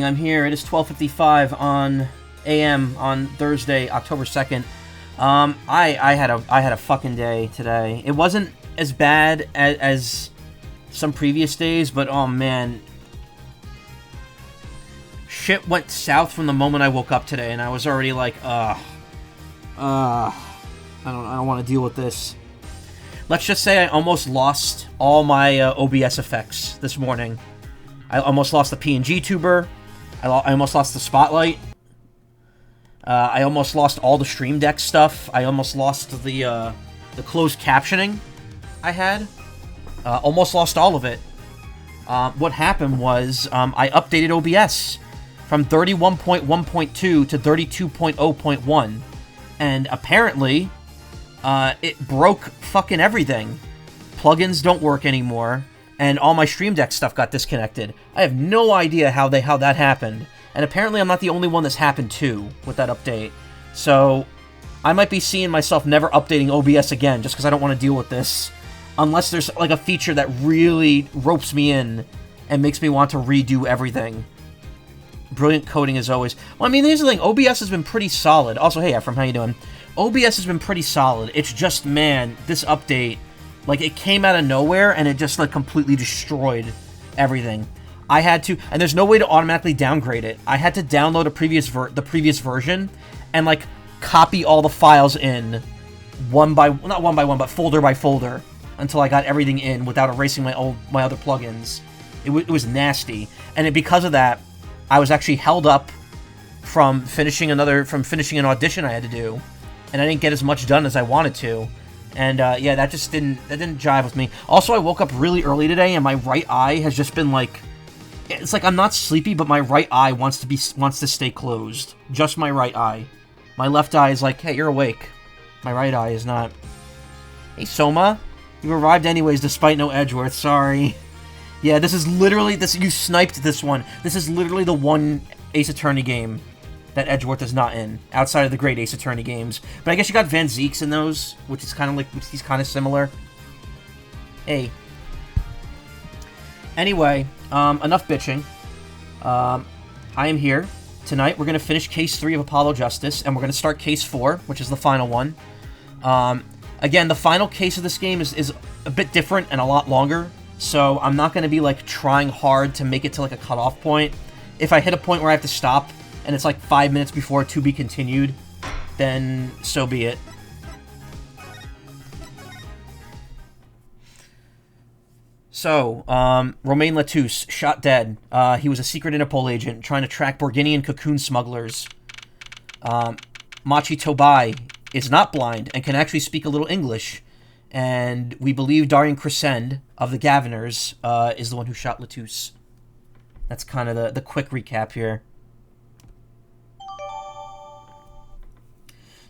I'm here. It is 12:55 on AM on Thursday, October 2nd. I had a fucking day today. It wasn't as bad as some previous days, but oh man, shit went south from the moment I woke up today, and I was already like, I don't want to deal with this. Let's just say I almost lost all my OBS effects this morning. I almost lost the PNG tuber. I almost lost the spotlight. I almost lost all the Stream Deck stuff. I almost lost the closed captioning I had. Almost lost all of it. What happened was I updated OBS from 31.1.2 to 32.0.1, and apparently it broke fucking everything. Plugins don't work anymore, and all my Stream Deck stuff got disconnected. I have no idea how that happened, and apparently I'm not the only one that's happened to with that update. So I might be seeing myself never updating OBS again just because I don't want to deal with this, unless there's like a feature that really ropes me in and makes me want to redo everything. Brilliant coding as always. Well, I mean, here's the thing. OBS has been pretty solid. Also, hey, Ephraim, how you doing? OBS has been pretty solid. It's just, man, this update, like, it came out of nowhere, and it just, like, completely destroyed everything. I had to, and there's no way to automatically downgrade it. I had to download the previous version and, like, copy all the files in not one by one, but folder by folder until I got everything in without erasing my other plugins. It was nasty. And because of that, I was actually held up from finishing an audition I had to do, and I didn't get as much done as I wanted to. And yeah, that didn't jive with me. Also, I woke up really early today, and my right eye has just been like, it's like I'm not sleepy, but my right eye wants to stay closed. Just my right eye. My left eye is like, hey, you're awake. My right eye is not. Hey, Soma, you arrived anyways, despite no Edgeworth. Sorry. Yeah, this is literally this. You sniped this one. This is literally the one Ace Attorney game that Edgeworth is not in, outside of the great Ace Attorney games. But I guess you got Van Zeeks in those, which is kind of like, he's kind of similar. Hey. Anyway, enough bitching. I am here. Tonight we're going to finish Case 3 of Apollo Justice, and we're going to start Case 4, which is the final one. Again, the final case of this game is a bit different and a lot longer, so I'm not going to be, like, trying hard to make it to, like, a cutoff point. If I hit a point where I have to stop, and it's like 5 minutes before to be continued, then so be it. So, Romain Latouche, shot dead. He was a secret Interpol agent trying to track Borginian cocoon smugglers. Machi Tobai is not blind and can actually speak a little English. And we believe Darian Crescend of the Gaviners is the one who shot Latouche. That's kind of the quick recap here.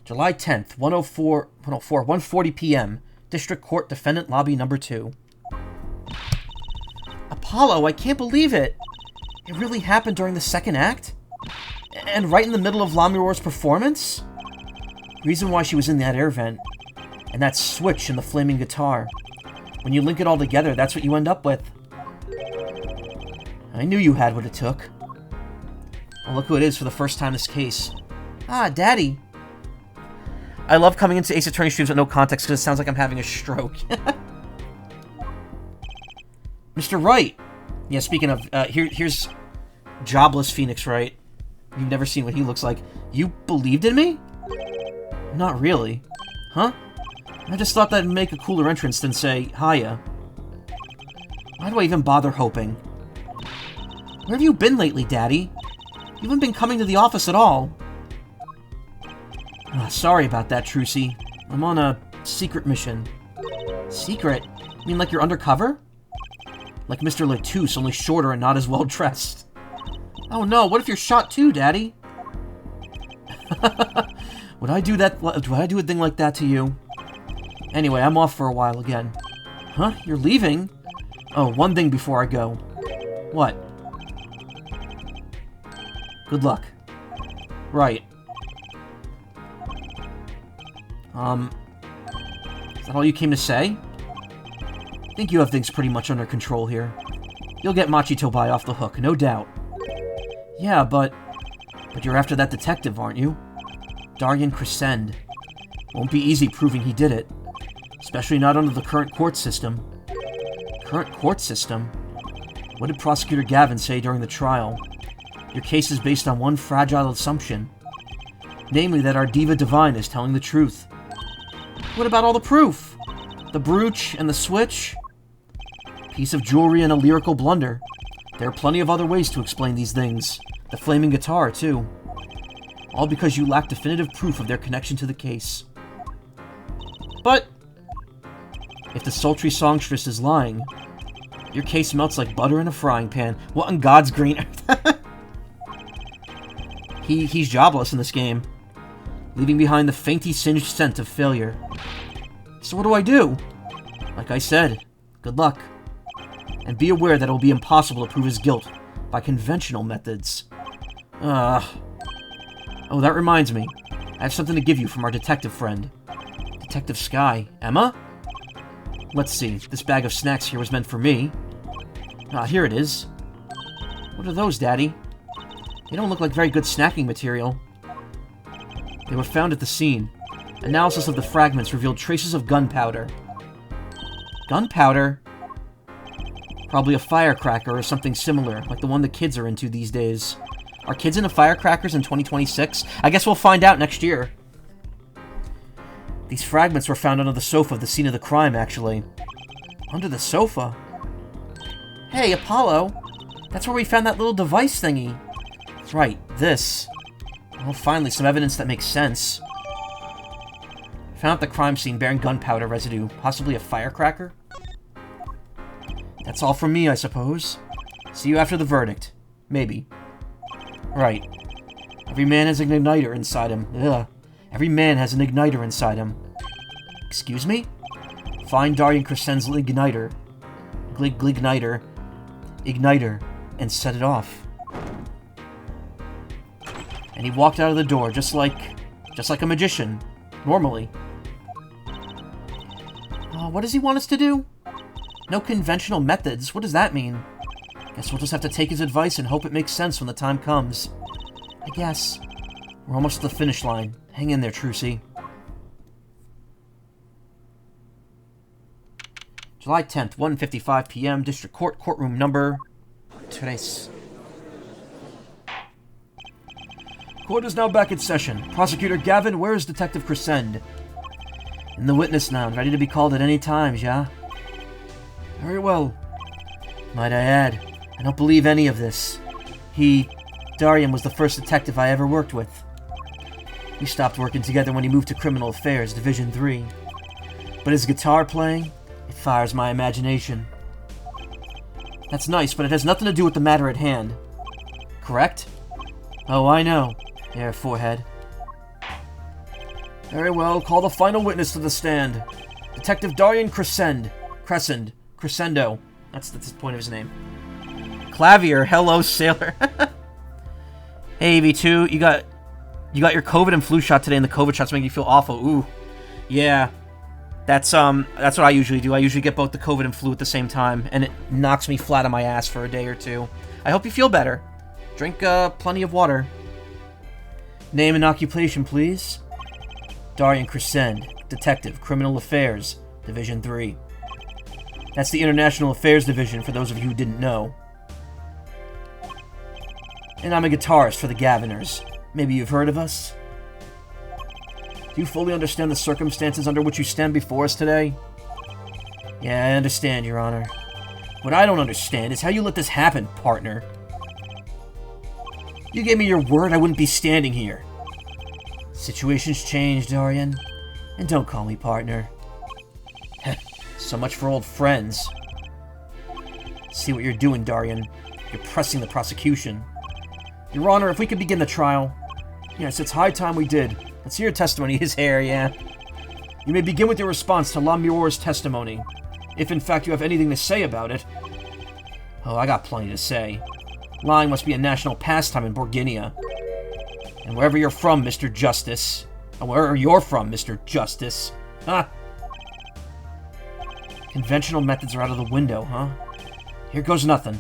July 10th, 1:40 p.m. District Court Defendant Lobby Number 2. Apollo, I can't believe it! It really happened during the second act? And right in the middle of Lamiror's performance? Reason why she was in that air vent. And that switch in the flaming guitar. When you link it all together, that's what you end up with. I knew you had what it took. Well, look who it is for the first time this case. Ah, Daddy! I love coming into Ace Attorney streams with no context because it sounds like I'm having a stroke. Mr. Wright! Yeah, speaking of, here's jobless Phoenix Wright. You've never seen what he looks like. You believed in me? Not really. Huh? I just thought that'd make a cooler entrance than say, hiya. Why do I even bother hoping? Where have you been lately, Daddy? You haven't been coming to the office at all. Sorry about that, Trucy. I'm on a secret mission. Secret? You mean like you're undercover? Like Mr. Latouche, only shorter and not as well dressed. Oh no, what if you're shot too, Daddy? Would I do a thing like that to you? Anyway, I'm off for a while again. Huh? You're leaving? Oh, one thing before I go. What? Good luck. Right. Is that all you came to say? I think you have things pretty much under control here. You'll get Machi Tobai off the hook, no doubt. Yeah, but you're after that detective, aren't you? Darien Crescend. Won't be easy proving he did it. Especially not under the current court system. Current court system? What did Prosecutor Gavin say during the trial? Your case is based on one fragile assumption. Namely that our Diva Divine is telling the truth. What about all the proof? The brooch and the switch? Piece of jewelry and a lyrical blunder. There are plenty of other ways to explain these things. The flaming guitar, too. All because you lack definitive proof of their connection to the case. But if the sultry songstress is lying, your case melts like butter in a frying pan. What in God's green earth? He's jobless in this game, leaving behind the faintly singed scent of failure. So what do I do? Like I said, good luck. And be aware that it will be impossible to prove his guilt by conventional methods. Oh, that reminds me. I have something to give you from our detective friend. Detective Sky. Emma? Let's see. This bag of snacks here was meant for me. Here it is. What are those, Daddy? They don't look like very good snacking material. They were found at the scene. Analysis of the fragments revealed traces of gunpowder. Gunpowder? Probably a firecracker or something similar, like the one the kids are into these days. Are kids into firecrackers in 2026? I guess we'll find out next year. These fragments were found under the sofa of the scene of the crime, actually. Under the sofa? Hey, Apollo! That's where we found that little device thingy. Right, this. Well, finally, some evidence that makes sense. Found at the crime scene bearing gunpowder residue, possibly a firecracker? That's all from me, I suppose. See you after the verdict. Maybe. Right. Every man has an igniter inside him. Ugh. Every man has an igniter inside him. Excuse me? Find Darien Crescend's igniter. Igniter. And set it off. And he walked out of the door just like a magician. Normally. What does he want us to do? No conventional methods. What does that mean? Guess we'll just have to take his advice and hope it makes sense when the time comes. I guess. We're almost at the finish line. Hang in there, Trucy. July 10th, 1:55 p.m. District Court, courtroom number 3. Court is now back in session. Prosecutor Gavin, where is Detective Crescend? In the witness lounge, ready to be called at any time, yeah? Very well. Might I add, I don't believe any of this. Darien was the first detective I ever worked with. We stopped working together when he moved to Criminal Affairs, Division 3. But his guitar playing, it fires my imagination. That's nice, but it has nothing to do with the matter at hand. Correct? Oh, I know. There, forehead. Very well, call the final witness to the stand. Detective Darien Crescendo. That's the point of his name. Clavier, hello, sailor. Hey, V2, you got your COVID and flu shot today, and the COVID shots make you feel awful. Ooh, yeah. That's what I usually do. I usually get both the COVID and flu at the same time, and it knocks me flat on my ass for a day or two. I hope you feel better. Drink plenty of water. Name and occupation, please. Darien Crescend, Detective, Criminal Affairs, Division 3. That's the International Affairs Division, for those of you who didn't know. And I'm a guitarist for the Gaviners. Maybe you've heard of us? Do you fully understand the circumstances under which you stand before us today? Yeah, I understand, Your Honor. What I don't understand is how you let this happen, partner. You gave me your word I wouldn't be standing here. Situations change, Darien. And don't call me partner. So much for old friends. See what you're doing, Darien. You're pressing the prosecution. Your Honor, if we could begin the trial. Yes, it's high time we did. Let's hear your testimony. His hair, yeah. You may begin with your response to Lamur's testimony. If in fact you have anything to say about it. Oh, I got plenty to say. Lying must be a national pastime in Borginia. And wherever you're from, Mr. Justice. And wherever you're from, Mr. Justice. Huh? Conventional methods are out of the window, huh? Here goes nothing.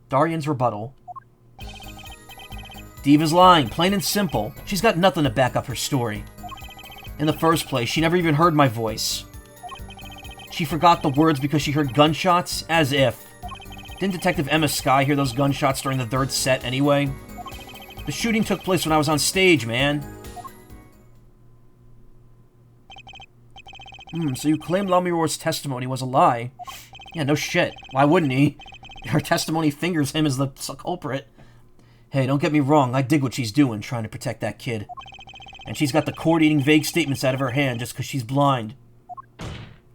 Darian's rebuttal. Diva's lying, plain and simple. She's got nothing to back up her story. In the first place, she never even heard my voice. She forgot the words because she heard gunshots? As if. Didn't Detective Emma Skye hear those gunshots during the third set anyway? The shooting took place when I was on stage, man. So you claim Lamior's testimony was a lie? Yeah, no shit. Why wouldn't he? Her testimony fingers him as the culprit. Hey, don't get me wrong, I dig what she's doing, trying to protect that kid. And she's got the cord-eating vague statements out of her hand just because she's blind.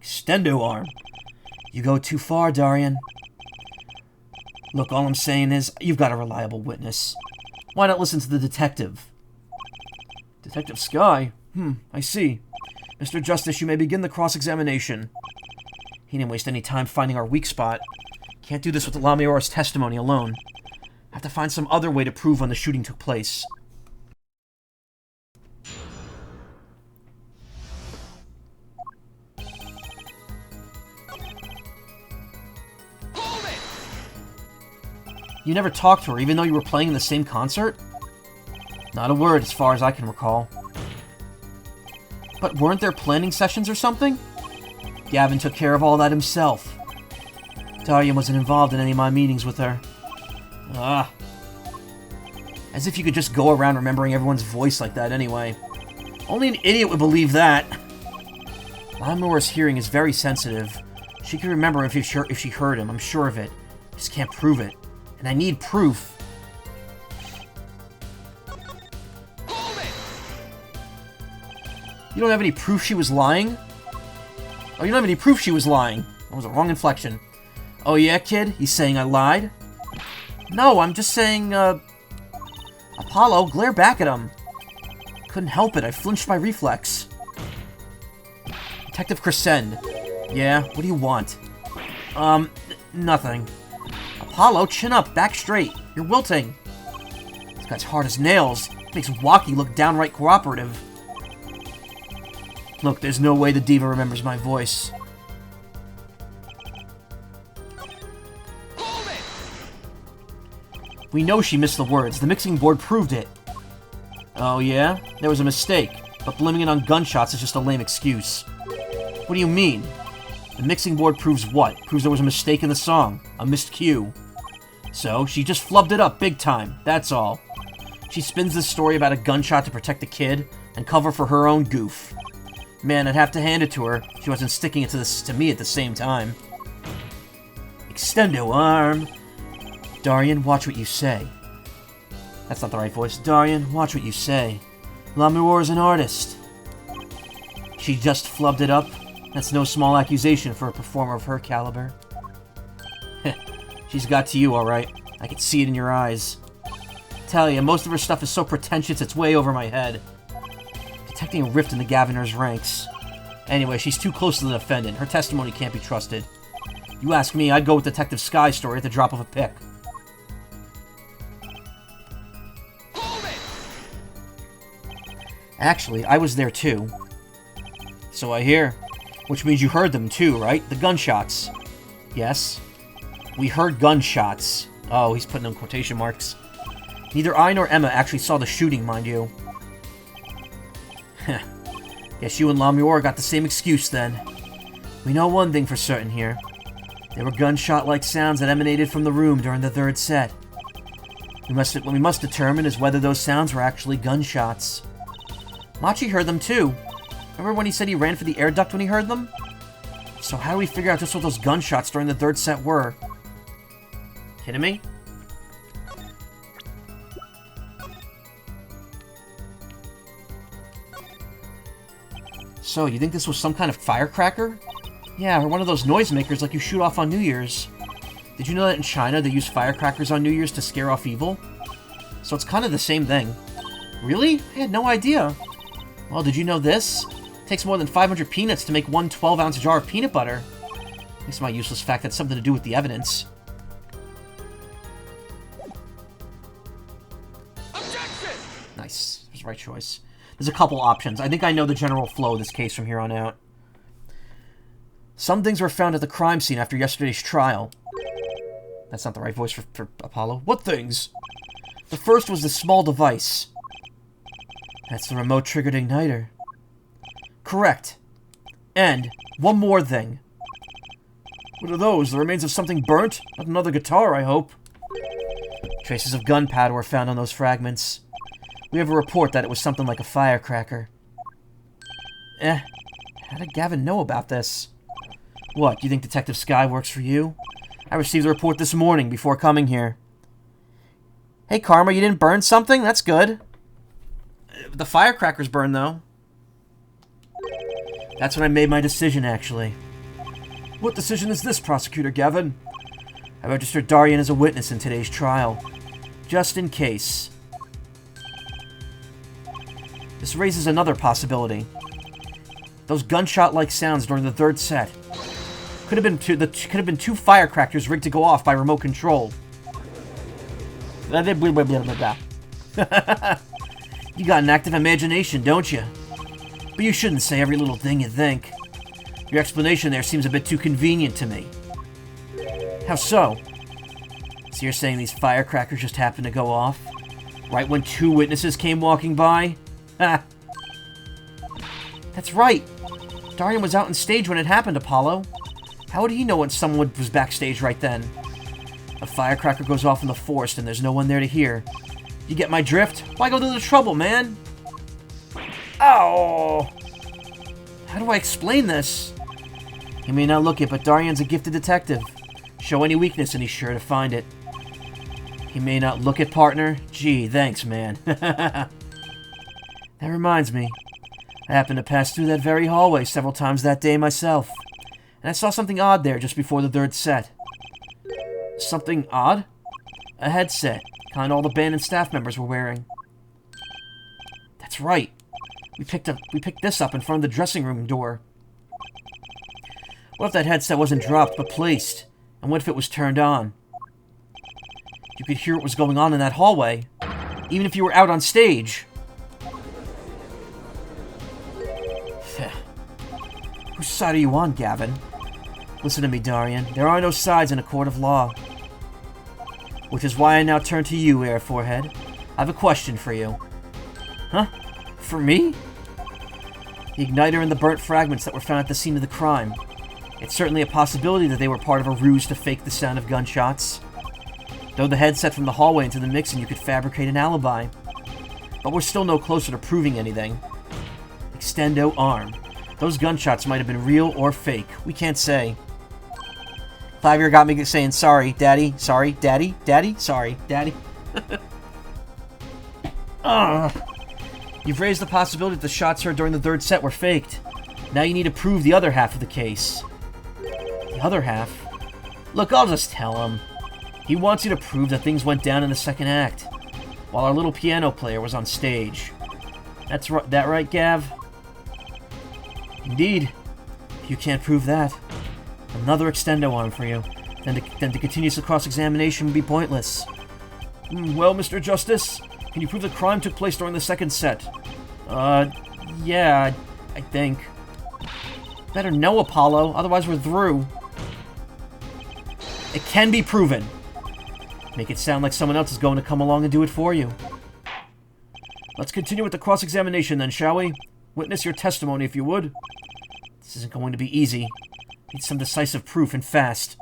Extendo arm. You go too far, Darian. Look, all I'm saying is, you've got a reliable witness. Why not listen to the detective? Detective Skye? I see. Mr. Justice, you may begin the cross-examination. He didn't waste any time finding our weak spot. Can't do this with Lamior's testimony alone. Have to find some other way to prove when the shooting took place. You never talked to her, even though you were playing in the same concert? Not a word, as far as I can recall. But weren't there planning sessions or something? Gavin took care of all that himself. Darian wasn't involved in any of my meetings with her. As if you could just go around remembering everyone's voice like that anyway. Only an idiot would believe that. Lamior's hearing is very sensitive. She could remember if she heard him, I'm sure of it. Just can't prove it. And I need proof. You don't have any proof she was lying? Oh, you don't have any proof she was lying. That was a wrong inflection. Oh yeah, kid? He's saying I lied? No, I'm just saying, Apollo, glare back at him. Couldn't help it, I flinched my reflex. Detective Crescend. Yeah, what do you want? Nothing. Apollo, chin up, back straight. You're wilting. This guy's hard as nails. Makes Waki look downright cooperative. Look, there's no way the diva remembers my voice. We know she missed the words. The mixing board proved it. Oh, yeah? There was a mistake. But blaming it on gunshots is just a lame excuse. What do you mean? The mixing board proves what? Proves there was a mistake in the song. A missed cue. So, she just flubbed it up big time. That's all. She spins this story about a gunshot to protect the kid and cover for her own goof. Man, I'd have to hand it to her. She wasn't sticking it to me at the same time. Extendo arm. Darian, watch what you say. That's not the right voice. Darian, watch what you say. Lamior is an artist. She just flubbed it up. That's no small accusation for a performer of her caliber. She's got to you, alright. I can see it in your eyes. Tell ya, most of her stuff is so pretentious it's way over my head. Detecting a rift in the Gaviner's ranks. Anyway, she's too close to the defendant. Her testimony can't be trusted. You ask me, I'd go with Detective Skye's story at the drop of a pick. Actually, I was there too. So I hear. Which means you heard them too, right? The gunshots. Yes. We heard gunshots. Oh, he's putting in quotation marks. Neither I nor Emma actually saw the shooting, mind you. Heh. Guess you and Lamior got the same excuse then. We know one thing for certain here. There were gunshot-like sounds that emanated from the room during the third set. What we must determine is whether those sounds were actually gunshots. Machi heard them too. Remember when he said he ran for the air duct when he heard them? So how do we figure out just what those gunshots during the third set were? Kidding me? So, you think this was some kind of firecracker? Yeah, or one of those noisemakers like you shoot off on New Year's. Did you know that in China they use firecrackers on New Year's to scare off evil? So it's kind of the same thing. Really? I had no idea. Well, did you know this? It takes more than 500 peanuts to make one 12-ounce jar of peanut butter. At least my useless fact had something to do with the evidence. Objection! Nice. That's the right choice. There's a couple options. I think I know the general flow of this case from here on out. Some things were found at the crime scene after yesterday's trial. That's not the right voice for Apollo. What things? The first was the small device. That's the remote-triggered igniter. Correct. And one more thing. What are those? The remains of something burnt? Not another guitar, I hope. Traces of gunpowder were found on those fragments. We have a report that it was something like a firecracker. How did Gavin know about this? What, do you think Detective Sky works for you? I received a report this morning before coming here. Hey, Karma, you didn't burn something? That's good. The firecrackers burned, though. That's when I made my decision, actually. What decision is this, Prosecutor Gavin? I registered Darian as a witness in today's trial. Just in case. This raises another possibility. Those gunshot-like sounds during the third set. Could have been two firecrackers rigged to go off by remote control. You got an active imagination, don't you? But you shouldn't say every little thing you think. Your explanation there seems a bit too convenient to me. How so? So you're saying these firecrackers just happened to go off? Right when two witnesses came walking by? Ha! That's right. Darian was out on stage when it happened, Apollo. How would he know when someone was backstage right then? A firecracker goes off in the forest and there's no one there to hear. You get my drift? Why go to the trouble, man? Ow! How do I explain this? You may not look it, but Darian's a gifted detective. Show any weakness and he's sure to find it. He may not look it, partner. Gee, thanks, man. That reminds me. I happened to pass through that very hallway several times that day myself. And I saw something odd there just before the third set. Something odd? A headset, kind all the band and staff members were wearing. That's right. We picked this up in front of the dressing room door. What if that headset wasn't dropped, but placed? And what if it was turned on? You could hear what was going on in that hallway, even if you were out on stage. Whose side are you on, Gavin? Listen to me, Darian. There are no sides in a court of law. Which is why I now turn to you, Air Forehead. I have a question for you. Huh? For me? The igniter and the burnt fragments that were found at the scene of the crime. It's certainly a possibility that they were part of a ruse to fake the sound of gunshots. Throw the headset from the hallway into the mix and you could fabricate an alibi. But we're still no closer to proving anything. Extendo arm. Those gunshots might have been real or fake. We can't say. Clavier got me saying, sorry, Daddy. Sorry, Daddy. Daddy. Sorry, Daddy. You've raised the possibility that the shots heard during the third set were faked. Now you need to prove the other half of the case. The other half? Look, I'll just tell him. He wants you to prove that things went down in the second act, while our little piano player was on stage. That right, Gav? Indeed. If you can't prove that, another extendo arm for you. Then to continue the cross-examination would be pointless. Well, Mr. Justice, can you prove the crime took place during the second set? Yeah, I think. Better know, Apollo, otherwise we're through. It can be proven. Make it sound like someone else is going to come along and do it for you. Let's continue with the cross-examination then, shall we? Witness your testimony, if you would. This isn't going to be easy. Need some decisive proof, and fast.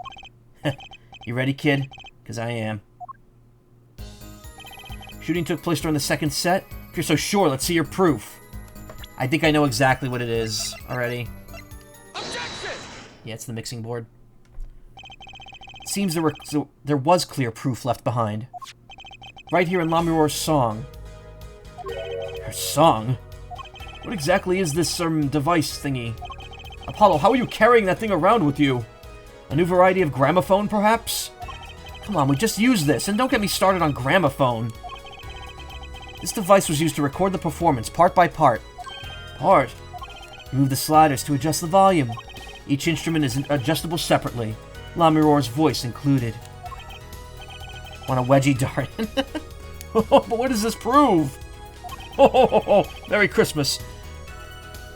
You ready, kid? Because I am. Shooting took place during the second set? If you're so sure, let's see your proof. I think I know exactly what it is already. Objection! Yeah, it's the mixing board. It seems there was clear proof left behind. Right here in Lamiror's song. Her song? What exactly is this, device thingy? Apollo, how are you carrying that thing around with you? A new variety of gramophone, perhaps? Come on, we just used this, and don't get me started on gramophone. This device was used to record the performance, part by part. Part? Move the sliders to adjust the volume. Each instrument is adjustable separately, Lamiror's voice included. Want a wedgie, Darian? But what does this prove? Merry Christmas.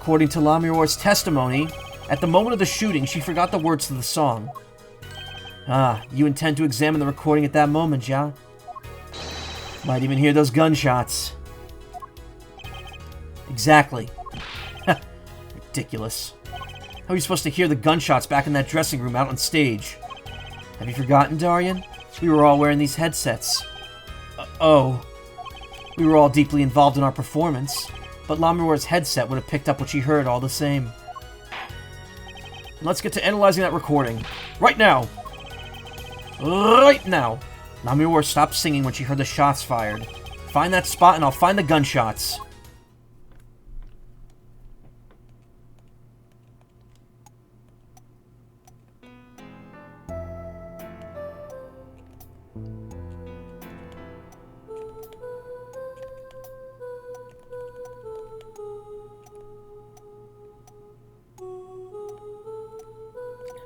According to Lamiror's testimony, at the moment of the shooting, she forgot the words to the song. Ah, you intend to examine the recording at that moment, yeah? Might even hear those gunshots. Exactly. Ridiculous. How are you supposed to hear the gunshots back in that dressing room out on stage? Have you forgotten, Darian? We were all wearing these headsets. Oh. We were all deeply involved in our performance, but Lammermoor's headset would have picked up what she heard all the same. Let's get to analyzing that recording. Right now! Right now! Lammermoor stopped singing when she heard the shots fired. Find that spot and I'll find the gunshots.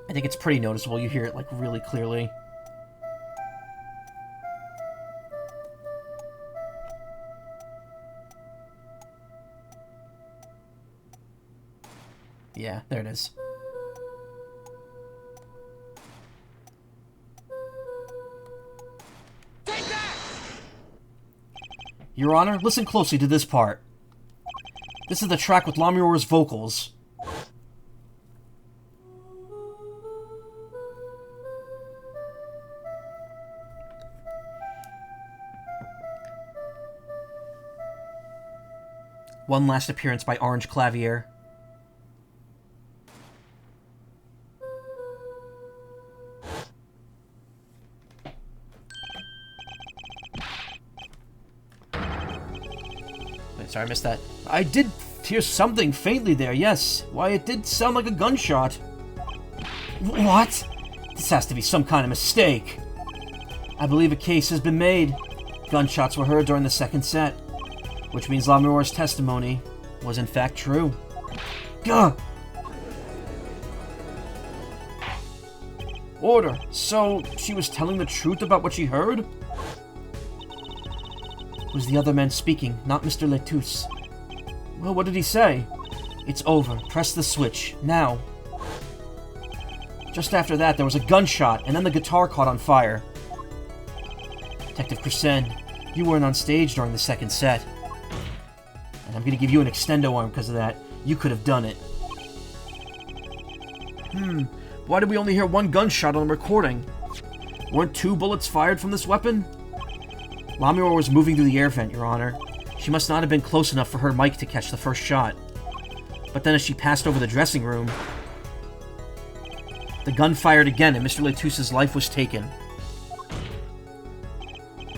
I think it's pretty noticeable. You hear it, like, really clearly. Yeah, there it is. Take that! Your Honor, listen closely to this part. This is the track with Lammermoor's vocals. One last appearance by Orange Clavier. Wait, sorry, I missed that. I did hear something faintly there, yes. Why, it did sound like a gunshot. What? This has to be some kind of mistake. I believe a case has been made. Gunshots were heard during the second set. Which means Lammermoor's testimony was in fact true. Gah! Order! So, she was telling the truth about what she heard? It was the other man speaking, not Mr. Letouce. Well, what did he say? It's over. Press the switch. Now. Just after that, there was a gunshot, and then the guitar caught on fire. Detective Crescend, you weren't on stage during the second set. And I'm gonna give you an extendo arm because of that. You could have done it. Why did we only hear one gunshot on the recording? Weren't 2 bullets fired from this weapon? Lammermoor was moving through the air vent, Your Honor. She must not have been close enough for her mic to catch the first shot. But then as she passed over the dressing room, the gun fired again and Mr. Letouce's life was taken.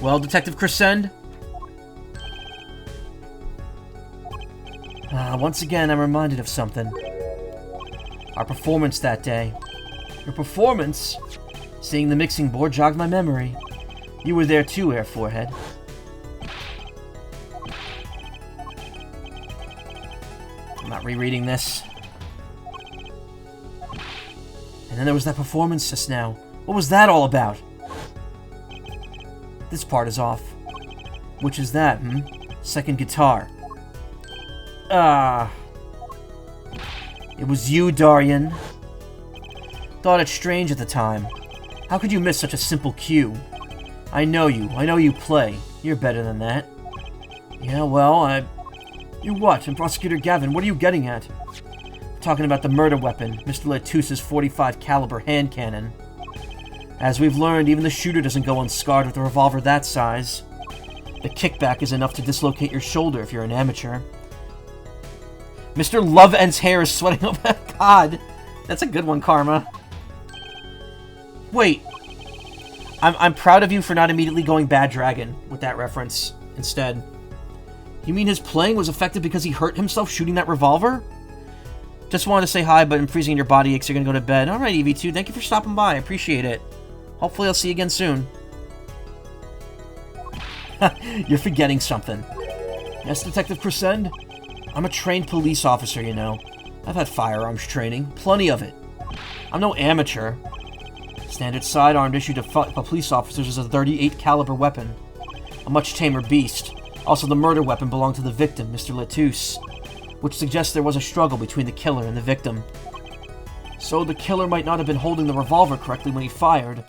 Well, Detective Crescend? Once again, I'm reminded of something. Our performance that day. Your performance? Seeing the mixing board jogged my memory. You were there too, Air Forehead. I'm not rereading this. And then there was that performance just now. What was that all about? This part is off. Which is that, Second guitar. It was you, Darian. Thought it strange at the time. How could you miss such a simple cue? I know you. I know you play. You're better than that. Yeah, well, You what? And Prosecutor Gavin, what are you getting at? I'm talking about the murder weapon, Mr. Letouce's .45 caliber hand cannon. As we've learned, even the shooter doesn't go unscarred with a revolver that size. The kickback is enough to dislocate your shoulder if you're an amateur. Mr. Love-End's hair is sweating over. God, that's a good one, Karma. Wait. I'm proud of you for not immediately going Bad Dragon with that reference instead. You mean his playing was affected because he hurt himself shooting that revolver? Just wanted to say hi, but I'm freezing in your body aches. You're gonna go to bed. Alright, EV2, thank you for stopping by. I appreciate it. Hopefully I'll see you again soon. You're forgetting something. Yes, Detective Crescend? I'm a trained police officer, you know. I've had firearms training. Plenty of it. I'm no amateur. Standard sidearm issued to police officers is a .38 caliber weapon. A much tamer beast. Also, the murder weapon belonged to the victim, Mr. Letouce, which suggests there was a struggle between the killer and the victim. So the killer might not have been holding the revolver correctly when he fired.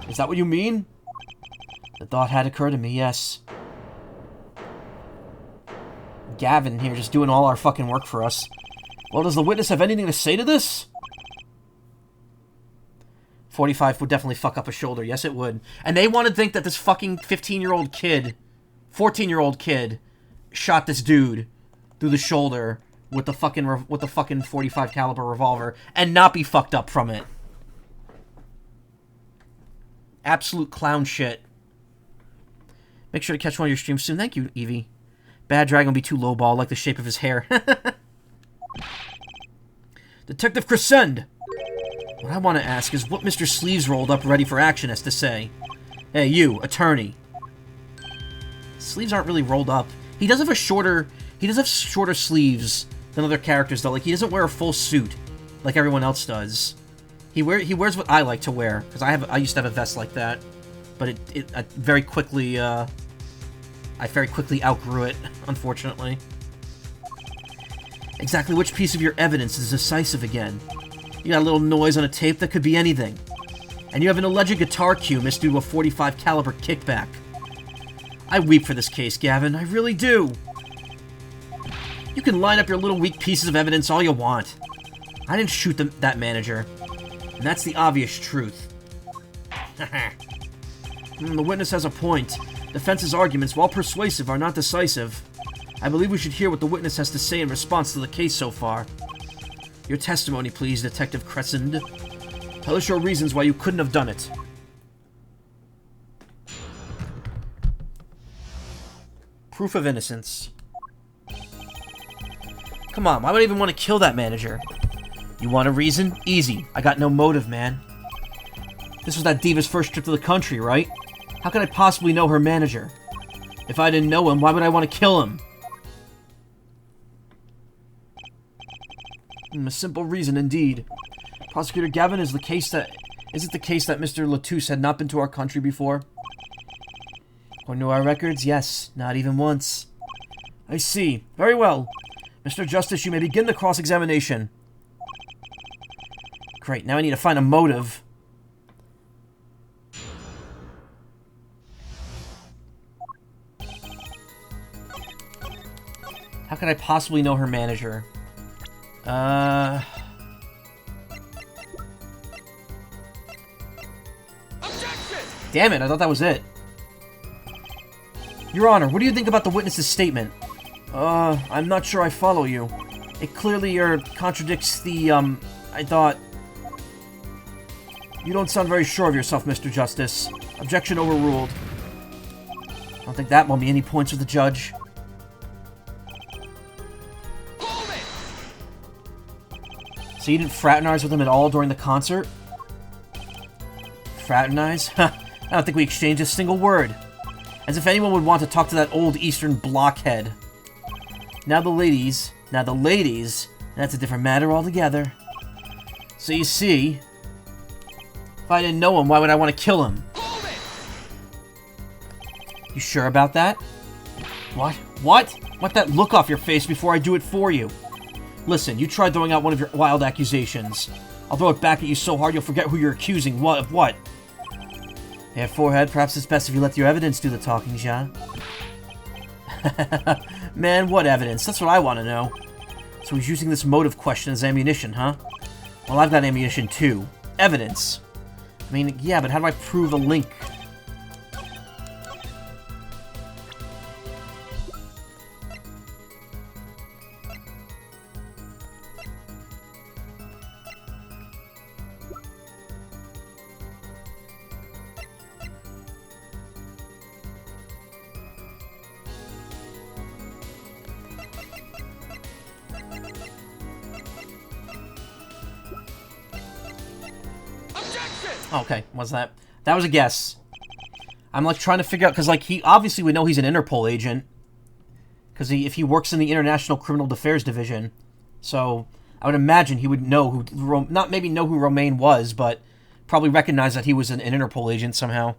Is that what you mean? The thought had occurred to me, yes. Gavin here just doing all our fucking work for us. Well, does the witness have anything to say to this? 45 would definitely fuck up a shoulder. Yes, it would. And they want to think that this fucking 15-year-old kid, 14-year-old kid, shot this dude through the shoulder with the fucking 45 caliber revolver and not be fucked up from it. Absolute clown shit. Make sure to catch one of your streams soon. Thank you, Evie. Bad Dragon will be too lowball, like the shape of his hair. Detective Crescend! What I want to ask is what Mr. Sleeves rolled up ready for action has to say. Hey, you, attorney. Sleeves aren't really rolled up. He does have shorter sleeves than other characters, though. Like, he doesn't wear a full suit like everyone else does. He wears what I like to wear, because I used to have a vest like that, but I very quickly outgrew it, unfortunately. Exactly which piece of your evidence is decisive again? You got a little noise on a tape that could be anything. And you have an alleged guitar cue missed due to a 45 caliber kickback. I weep for this case, Gavin. I really do. You can line up your little weak pieces of evidence all you want. I didn't shoot that manager. And that's the obvious truth. The witness has a point. Defense's arguments, while persuasive, are not decisive. I believe we should hear what the witness has to say in response to the case so far. Your testimony, please, Detective Crescend. Tell us your reasons why you couldn't have done it. Proof of innocence. Come on, why would I even want to kill that manager? You want a reason? Easy. I got no motive, man. This was that diva's first trip to the country, right? How could I possibly know her manager? If I didn't know him, why would I want to kill him? A simple reason, indeed. Prosecutor Gavin, is it the case that Mr. Latouche had not been to our country before? According to our records, yes. Not even once. I see. Very well. Mr. Justice, you may begin the cross-examination. Great, now I need to find a motive. How could I possibly know her manager? Damn it, I thought that was it. Your Honor, what do you think about the witness's statement? I'm not sure I follow you. It clearly, contradicts the, I thought... You don't sound very sure of yourself, Mr. Justice. Objection overruled. I don't think that won me any points with the judge. So you didn't fraternize with him at all during the concert? Fraternize? I don't think we exchanged a single word. As if anyone would want to talk to that old Eastern blockhead. Now the ladies, that's a different matter altogether. So you see, if I didn't know him, why would I want to kill him? You sure about that? What? What? Wipe that look off your face before I do it for you. Listen, you tried throwing out one of your wild accusations. I'll throw it back at you so hard you'll forget who you're accusing. What of what? Hey, forehead, perhaps it's best if you let your evidence do the talking, Jean. Man, what evidence? That's what I want to know. So he's using this motive question as ammunition, huh? Well, I've got ammunition too. Evidence. I mean, yeah, but how do I prove a link? Okay, what's that? That was a guess. I'm like trying to figure out, because like he obviously would know he's an Interpol agent, because if he works in the International Criminal Affairs Division, so I would imagine he would know who, not maybe know who Romaine was, but probably recognize that he was an Interpol agent somehow.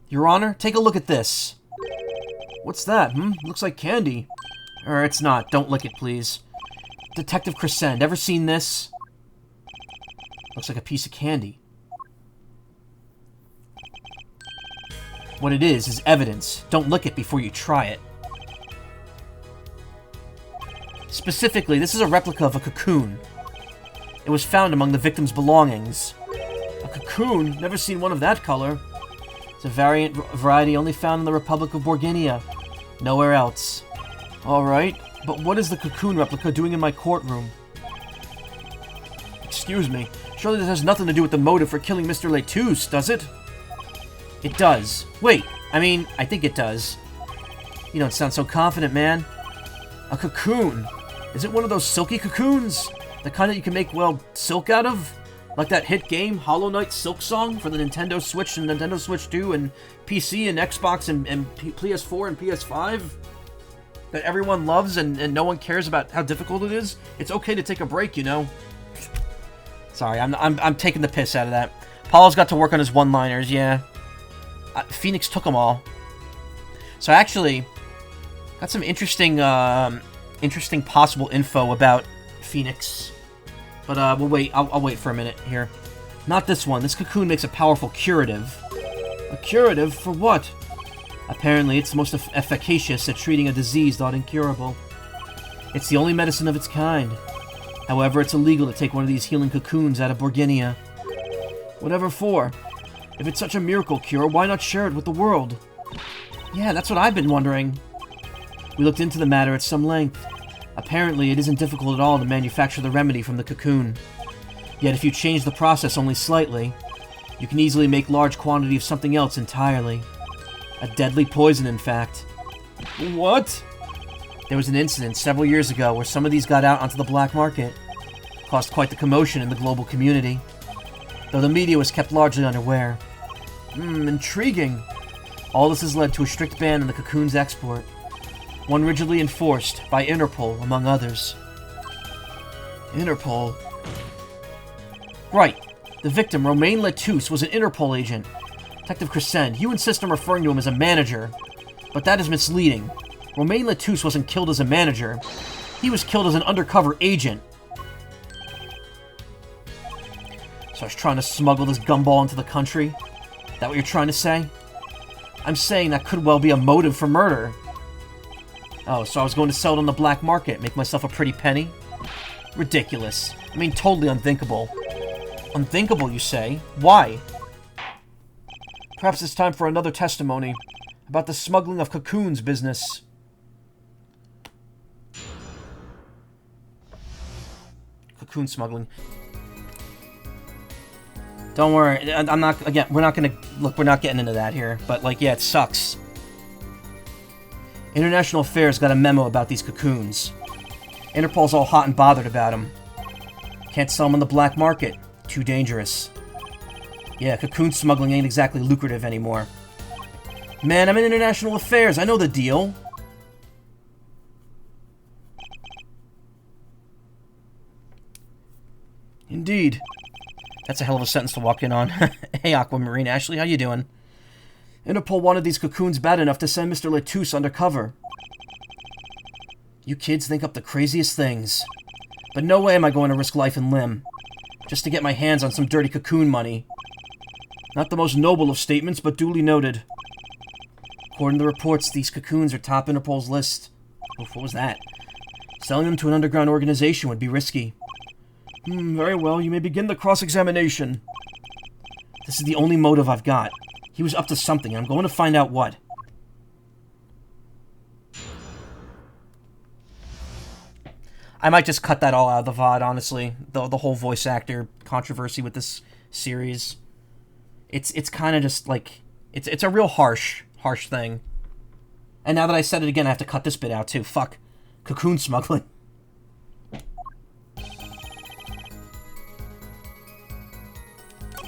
Your Honor, take a look at this. What's that? Looks like candy. Or it's not. Don't lick it, please. Detective Crescend, ever seen this? Looks like a piece of candy. What it is evidence. Don't lick it before you try it. Specifically, this is a replica of a cocoon. It was found among the victim's belongings. A cocoon? Never seen one of that color. It's a variety only found in the Republic of Borginia. Nowhere else. Alright, but what is the cocoon replica doing in my courtroom? Excuse me, surely this has nothing to do with the motive for killing Mr. Lettuce, does it? It does. Wait, I think it does. You don't sound so confident, man. A cocoon. Is it one of those silky cocoons? The kind that you can make, well, silk out of? Like that hit game, Hollow Knight Silk Song for the Nintendo Switch and Nintendo Switch 2 and PC and Xbox and PS4 and PS5? That everyone loves and no one cares about how difficult it is? It's okay to take a break, you know? Sorry, I'm taking the piss out of that. Paulo's got to work on his one-liners, yeah. Phoenix took them all. So actually, got some interesting possible info about Phoenix. But we'll wait. I'll wait for a minute here. Not this one. This cocoon makes a powerful curative. A curative for what? Apparently, it's the most efficacious at treating a disease thought incurable. It's the only medicine of its kind. However, it's illegal to take one of these healing cocoons out of Borginia. Whatever for? If it's such a miracle cure, why not share it with the world? Yeah, that's what I've been wondering. We looked into the matter at some length. Apparently, it isn't difficult at all to manufacture the remedy from the cocoon. Yet if you change the process only slightly, you can easily make large quantity of something else entirely. A deadly poison, in fact. What? There was an incident several years ago where some of these got out onto the black market. Caused quite the commotion in the global community, though the media was kept largely unaware. Intriguing. All this has led to a strict ban on the cocoon's export. One rigidly enforced by Interpol, among others. Interpol? Right. The victim, Romain Lettuce, was an Interpol agent. Detective Crescend, you insist on referring to him as a manager, but that is misleading. Romain Lettuce wasn't killed as a manager. He was killed as an undercover agent. So I was trying to smuggle this gumball into the country? That what you're trying to say? I'm saying that could well be a motive for murder. Oh, so I was going to sell it on the black market, make myself a pretty penny? Ridiculous. Totally unthinkable. Unthinkable, you say? Why? Perhaps it's time for another testimony about the smuggling of cocoons business. Cocoon smuggling. Don't worry, I'm not, again, we're not getting into that here, but, yeah, it sucks. International Affairs got a memo about these cocoons. Interpol's all hot and bothered about them. Can't sell them on the black market. Too dangerous. Yeah, cocoon smuggling ain't exactly lucrative anymore. Man, I'm in International Affairs, I know the deal. Indeed. That's a hell of a sentence to walk in on. Hey, Aquamarine Ashley, how you doing? Interpol wanted these cocoons bad enough to send Mr. Lettuce undercover. You kids think up the craziest things. But no way am I going to risk life and limb, just to get my hands on some dirty cocoon money. Not the most noble of statements, but duly noted. According to the reports, these cocoons are top Interpol's list. Oof, what was that? Selling them to an underground organization would be risky. Very well, you may begin the cross-examination. This is the only motive I've got. He was up to something, and I'm going to find out what. I might just cut that all out of the VOD, honestly. The whole voice actor controversy with this series. It's kind of just, like... It's a real harsh thing. And now that I said it again, I have to cut this bit out, too. Fuck. Cocoon smuggling.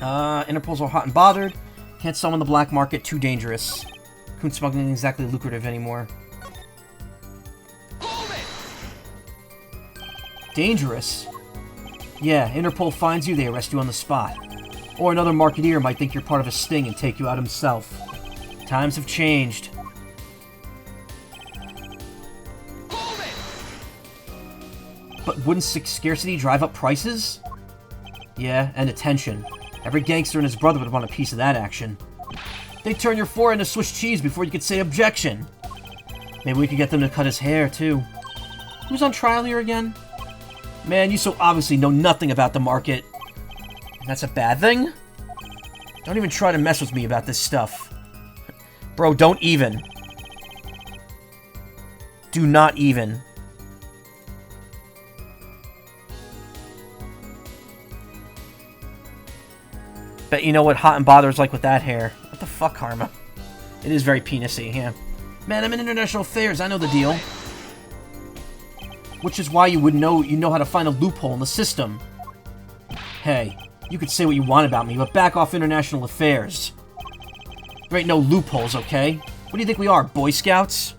Interpol's all hot and bothered. Can't sell on the black market, too dangerous. Cocoon smuggling isn't exactly lucrative anymore. Dangerous? Yeah, Interpol finds you, they arrest you on the spot. Or another marketeer might think you're part of a sting and take you out himself. Times have changed. But wouldn't scarcity drive up prices? Yeah, and attention. Every gangster and his brother would want a piece of that action. They'd turn your forehead into Swiss cheese before you could say objection. Maybe we could get them to cut his hair, too. Who's on trial here again? Man, you so obviously know nothing about the market. That's a bad thing? Don't even try to mess with me about this stuff. Bro, don't even. Do not even. Bet you know what Hot and Bother's like with that hair. What the fuck, Karma? It is very penisy, yeah. Man, I'm in international affairs. I know the deal. Which is why you know how to find a loophole in the system. Hey, you could say what you want about me, but back off international affairs. There ain't no loopholes, okay? What do you think we are, Boy Scouts?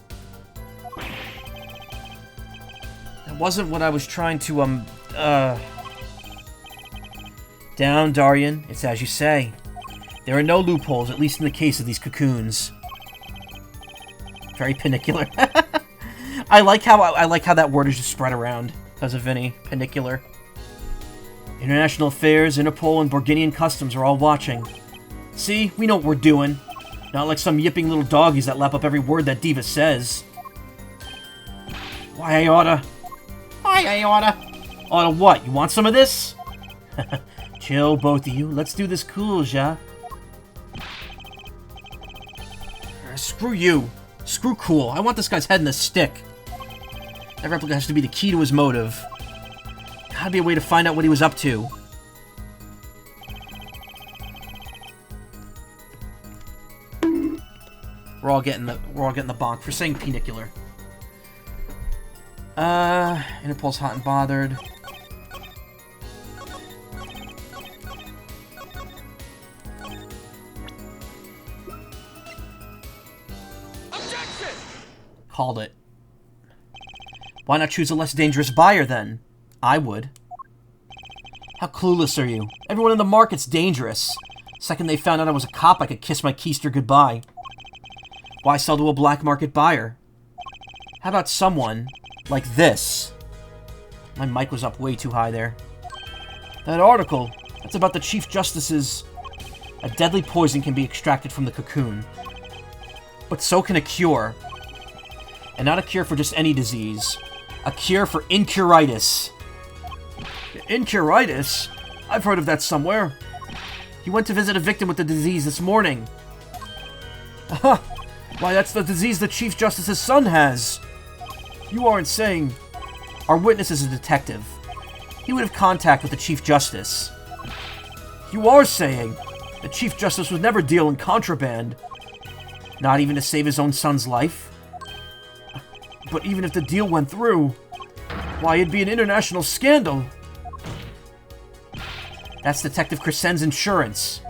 That wasn't what I was trying to, Down, Darien. It's as you say. There are no loopholes, at least in the case of these cocoons. Very panicular. I like how that word is just spread around because of Vinny. Panicular. International Affairs, Interpol, and Borginian Customs are all watching. See, we know what we're doing. Not like some yipping little doggies that lap up every word that Diva says. Why, I oughta... Oughta what? You want some of this? Chill, both of you. Let's do this cool, ja? Screw you. Screw cool. I want this guy's head in a stick. That replica has to be the key to his motive. Gotta be a way to find out what he was up to. We're all getting the bonk for saying panicular. Interpol's hot and bothered. Called it. Why not choose a less dangerous buyer, then? I would. How clueless are you? Everyone in the market's dangerous. Second they found out I was a cop, I could kiss my keister goodbye. Why sell to a black market buyer? How about someone like this? My mic was up way too high there. That article, that's about the Chief Justice's... A deadly poison can be extracted from the cocoon. But so can a cure. And not a cure for just any disease. A cure for incuritis. Incuritis? I've heard of that somewhere. He went to visit a victim with the disease this morning. Aha! Why, that's the disease the Chief Justice's son has. You aren't saying... Our witness is a detective. He would have contact with the Chief Justice. You are saying the Chief Justice would never deal in contraband. Not even to save his own son's life. But even if the deal went through, why, it'd be an international scandal. That's Detective Crescen's insurance.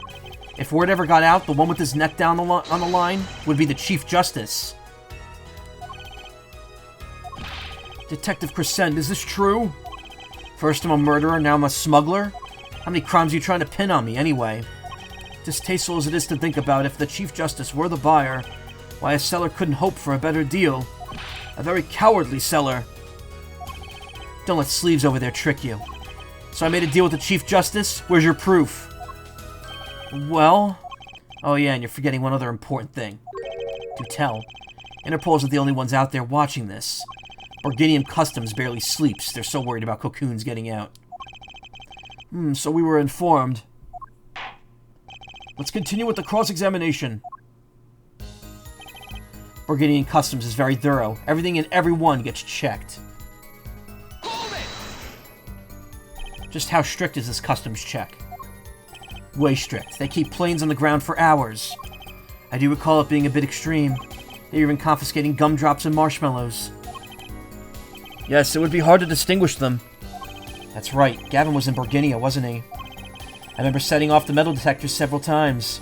If word ever got out, the one with his neck down on the line would be the Chief Justice. Detective Crescent, is this true? First I'm a murderer, now I'm a smuggler? How many crimes are you trying to pin on me, anyway? Distasteful as it is to think about, if the Chief Justice were the buyer, why, a seller couldn't hope for a better deal. A very cowardly seller. Don't let Sleeves over there trick you. So I made a deal with the Chief Justice? Where's your proof? Well... Oh yeah, and you're forgetting one other important thing. Do tell. Interpol isn't the only ones out there watching this. Borginian Customs barely sleeps. They're so worried about cocoons getting out. So we were informed. Let's continue with the cross-examination. Borginian Customs is very thorough. Everything and everyone gets checked. Just how strict is this customs check? Way strict. They keep planes on the ground for hours. I do recall it being a bit extreme. They're even confiscating gumdrops and marshmallows. Yes, it would be hard to distinguish them. That's right. Gavin was in Borginia, wasn't he? I remember setting off the metal detectors several times.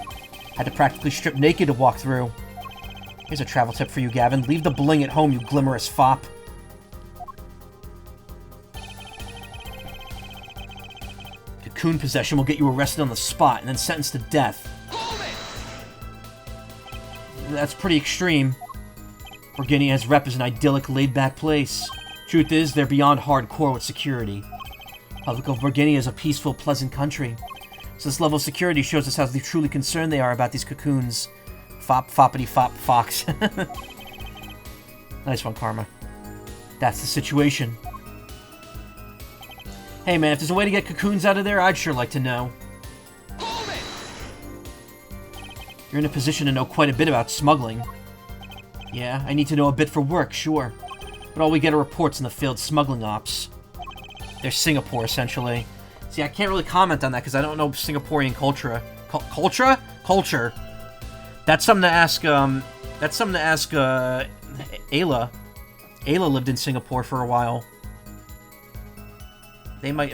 Had to practically strip naked to walk through. Here's a travel tip for you, Gavin. Leave the bling at home, you glimmerous fop. Cocoon possession will get you arrested on the spot and then sentenced to death. That's pretty extreme. Borginia has rep as an idyllic, laid-back place. Truth is, they're beyond hardcore with security. Public of Virginia is a peaceful, pleasant country. So this level of security shows us how truly concerned they are about these cocoons. Foppity fop fox. Nice one, Karma. That's the situation. Hey man, if there's a way to get cocoons out of there, I'd sure like to know. You're in a position to know quite a bit about smuggling. Yeah, I need to know a bit for work, sure. But all we get are reports in the failed smuggling ops. They're Singapore, essentially. See, I can't really comment on that because I don't know Singaporean culture. Culture. That's something to ask, Ayla. Ayla lived in Singapore for a while. They might,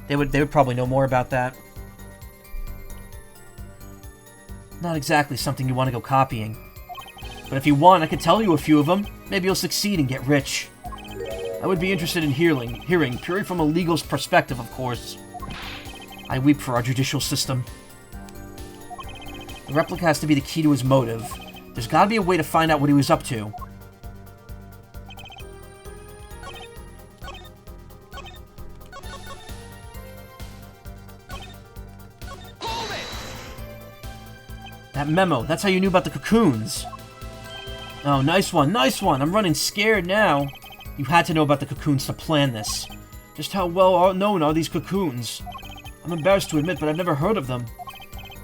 they would probably know more about that. Not exactly something you want to go copying. But if you want, I could tell you a few of them. Maybe you'll succeed and get rich. I would be interested in hearing, purely from a legal's perspective, of course. I weep for our judicial system. The replica has to be the key to his motive. There's gotta be a way to find out what he was up to. That memo, that's how you knew about the cocoons. Oh, nice one, nice one. I'm running scared now. You had to know about the cocoons to plan this. Just how well known are these cocoons? I'm embarrassed to admit, but I've never heard of them.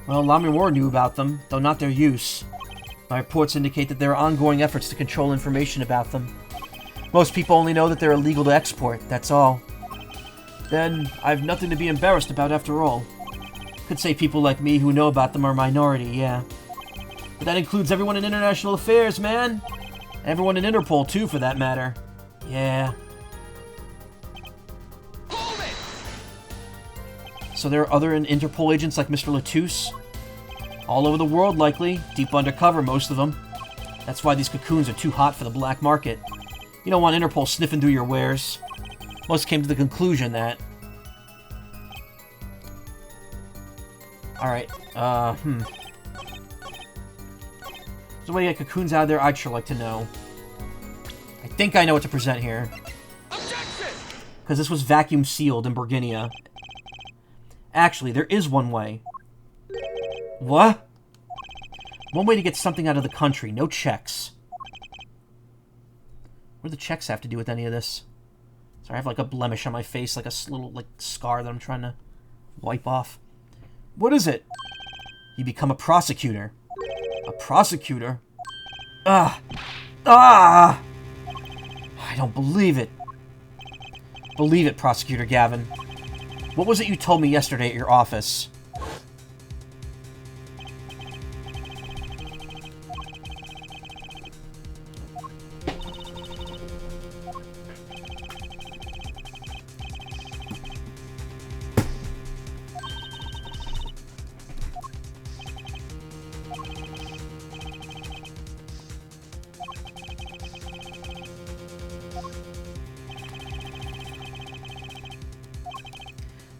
Well, Lammermoor knew about them, though not their use. My reports indicate that there are ongoing efforts to control information about them. Most people only know that they're illegal to export, that's all. Then, I've nothing to be embarrassed about after all. Could say people like me who know about them are a minority, yeah. But that includes everyone in international affairs, man! And everyone in Interpol, too, for that matter. Yeah. So there are other Interpol agents like Mr. Latouche? All over the world, likely. Deep undercover, most of them. That's why these cocoons are too hot for the black market. You don't want Interpol sniffing through your wares. Most came to the conclusion that... Alright, There's a way to get cocoons out of there, I'd sure like to know. I think I know what to present here. Because this was vacuum sealed in Borginia. Actually, there is one way. What? One way to get something out of the country, no checks. What do the checks have to do with any of this? Sorry, I have like a blemish on my face, like a little like scar that I'm trying to wipe off. What is it? You become a prosecutor. A prosecutor? Ah! I don't believe it. Believe it, Prosecutor Gavin. What was it you told me yesterday at your office?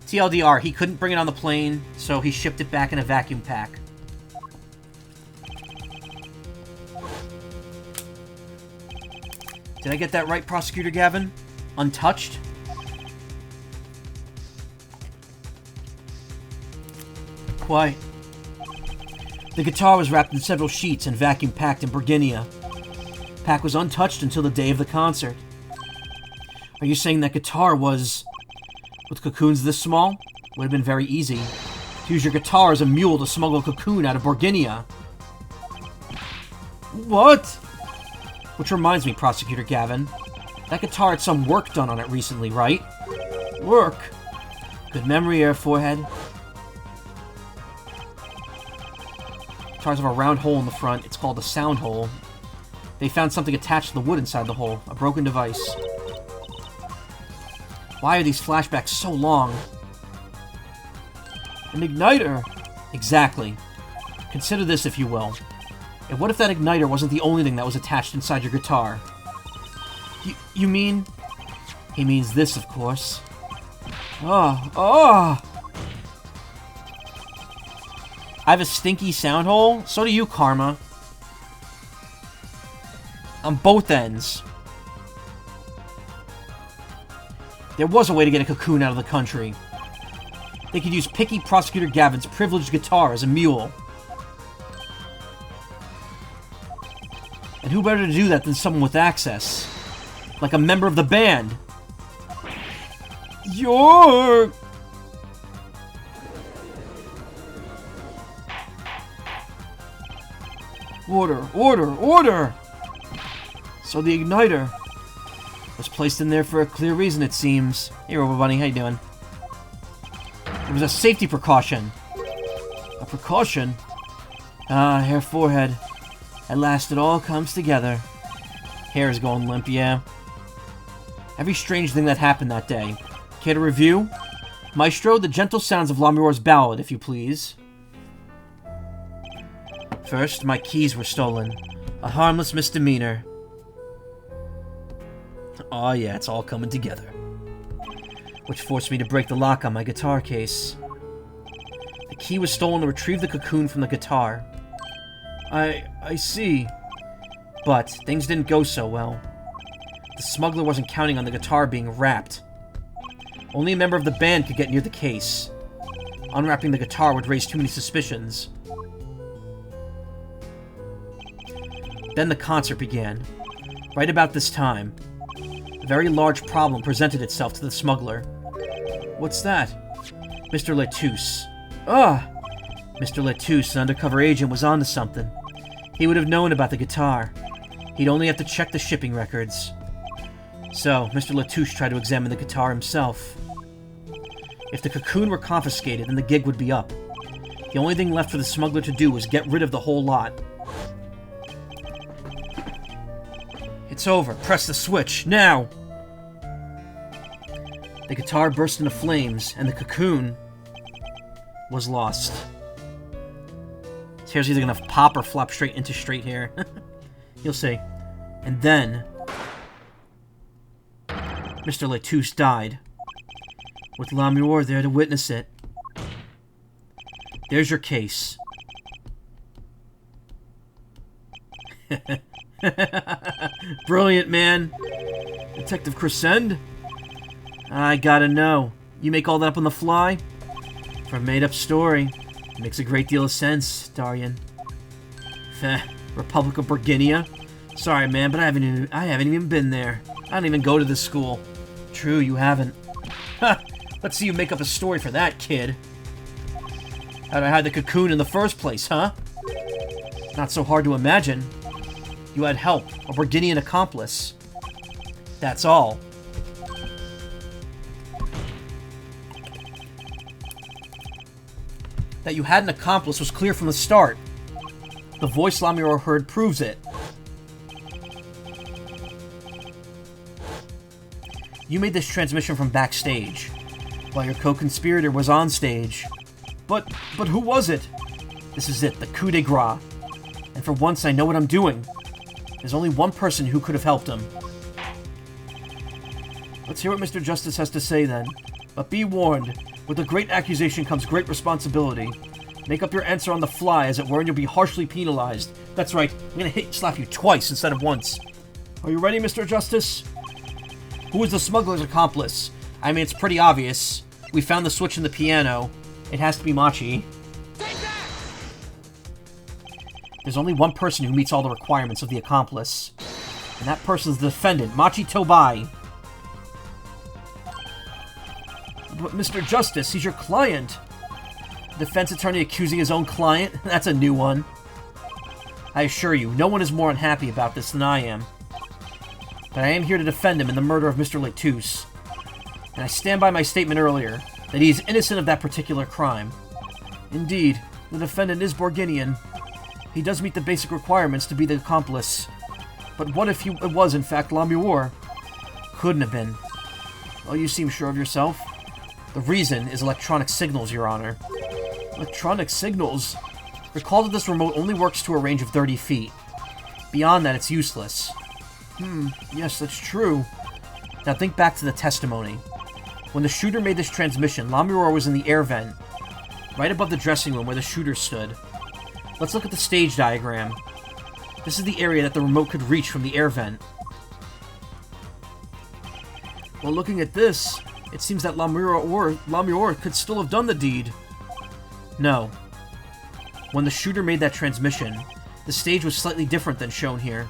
TLDR, he couldn't bring it on the plane, so he shipped it back in a vacuum pack. Did I get that right, Prosecutor Gavin? Untouched? Quite. The guitar was wrapped in several sheets and vacuum packed in Borginia. Pack was untouched until the day of the concert. Are you saying that guitar was... With cocoons this small, would have been very easy. To use your guitar as a mule to smuggle a cocoon out of Borginia. What? Which reminds me, Prosecutor Gavin. That guitar had some work done on it recently, right? Work? Good memory, Air Forehead. Guitars have a round hole in the front. It's called a sound hole. They found something attached to the wood inside the hole. A broken device. Why are these flashbacks so long? An igniter! Exactly. Consider this, if you will. And what if that igniter wasn't the only thing that was attached inside your guitar? You mean... He means this, of course. I have a stinky sound hole? So do you, Karma. On both ends. There was a way to get a Cocoon out of the country. They could use Picky Prosecutor Gavin's privileged guitar as a mule. And who better to do that than someone with access? Like a member of the band. York! Order, order, order! So the igniter was placed in there for a clear reason, it seems. Hey, Robo Bunny, how you doing? It was a safety precaution. A precaution? Ah, hair forehead. At last it all comes together. Hair is going limp, yeah. Every strange thing that happened that day. Care to review? Maestro, the gentle sounds of Lamuror's ballad, if you please. First, my keys were stolen. A harmless misdemeanor. Oh yeah, it's all coming together. Which forced me to break the lock on my guitar case. The key was stolen to retrieve the cocoon from the guitar. I see. But things didn't go so well. The smuggler wasn't counting on the guitar being wrapped. Only a member of the band could get near the case. Unwrapping the guitar would raise too many suspicions. Then the concert began. Right about this time, a very large problem presented itself to the smuggler. What's that? Mr. Lettuce. Ah! Mr. Lettuce, an undercover agent, was onto something. He would have known about the guitar. He'd only have to check the shipping records. So, Mr. Lettuce tried to examine the guitar himself. If the cocoon were confiscated, then the gig would be up. The only thing left for the smuggler to do was get rid of the whole lot. It's over. Press the switch. Now! The guitar burst into flames, and the cocoon was lost. His hair's either gonna pop or flop straight into straight hair. You'll see. And then Mr. Lettuce died, with Lamuror there to witness it. There's your case. Brilliant, man. Detective Crescend? I gotta know. You make all that up on the fly? For a made-up story. Makes a great deal of sense, Darian. Republic of Burginia? Sorry, man, but I haven't even been there. I don't even go to this school. True, you haven't. Ha! Let's see you make up a story for that, kid. How'd I hide the cocoon in the first place, huh? Not so hard to imagine. You had help, a Burginian accomplice. That's all. That you had an accomplice was clear from the start. The voice Lamuror heard proves it. You made this transmission from backstage, while your co-conspirator was on stage. But who was it? This is it, the coup de grace. And for once I know what I'm doing. There's only one person who could have helped him. Let's hear what Mr. Justice has to say then. But be warned, with a great accusation comes great responsibility. Make up your answer on the fly, as it were, and you'll be harshly penalized. That's right, I'm gonna slap you twice instead of once. Are you ready, Mr. Justice? Who was the smuggler's accomplice? I mean, it's pretty obvious. We found the switch in the piano. It has to be Machi. There's only one person who meets all the requirements of the accomplice. And that person's the defendant, Machi Tobai. But Mr. Justice, he's your client. Defense attorney accusing his own client? That's a new one. I assure you, no one is more unhappy about this than I am. But I am here to defend him in the murder of Mr. Lettuce. And I stand by my statement earlier, that he is innocent of that particular crime. Indeed, the defendant is Burginian. He does meet the basic requirements to be the accomplice. But what if it was, in fact, Lamuror? Couldn't have been. Well, you seem sure of yourself. The reason is electronic signals, Your Honor. Electronic signals? Recall that this remote only works to a range of 30 feet. Beyond that, it's useless. Yes, that's true. Now think back to the testimony. When the shooter made this transmission, Lamuror was in the air vent, right above the dressing room where the shooter stood. Let's look at the stage diagram. This is the area that the remote could reach from the air vent. Well, looking at this, it seems that Lamure could still have done the deed. No. When the shooter made that transmission, the stage was slightly different than shown here.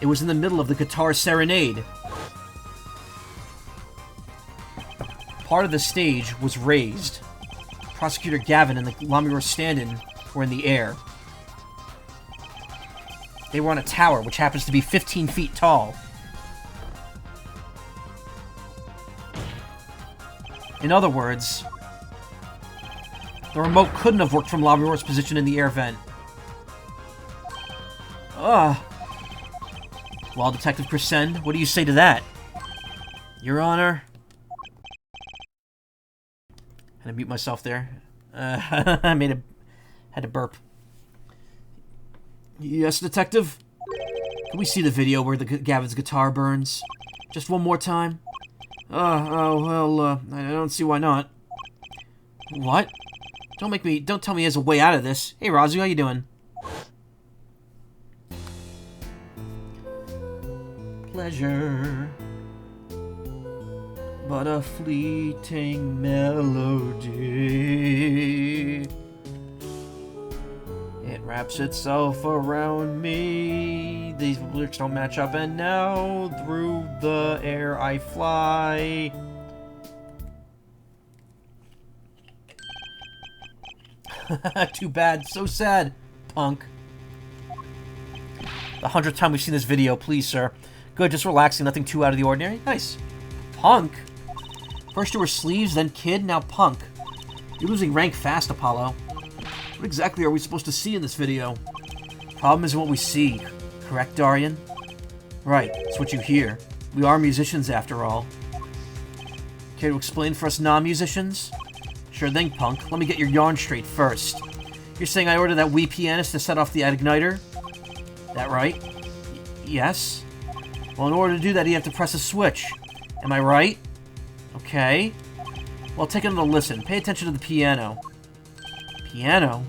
It was in the middle of the guitar Serenade. Part of the stage was raised. Prosecutor Gavin and the Lamure stand-in were in the air. They were on a tower, which happens to be 15 feet tall. In other words, the remote couldn't have worked from Lamure's position in the air vent. Ugh. Well, Detective Crescend, what do you say to that? Your Honor? Had to mute myself there. I had to burp. Yes, Detective? Can we see the video where Gavin's guitar burns? Just one more time? I don't see why not. What? Don't tell me he has a way out of this. Hey, Razu, how you doing? Pleasure, but a fleeting melody. It wraps itself around me. These lyrics don't match up, and now through the air I fly. Too bad. So sad, punk. The 100th time we've seen this video, please, sir. Good, just relaxing, nothing too out of the ordinary. Nice. Punk? First you were sleeves, then kid, now punk. You're losing rank fast, Apollo. What exactly are we supposed to see in this video? Problem isn't what we see. Correct, Darian? Right, it's what you hear. We are musicians, after all. Care to explain for us non-musicians? Sure thing, punk. Let me get your yarn straight first. You're saying I ordered that wee pianist to set off the igniter? That right? Yes? Well, in order to do that, you have to press a switch. Am I right? Okay. Well, take another listen. Pay attention to the piano. Piano?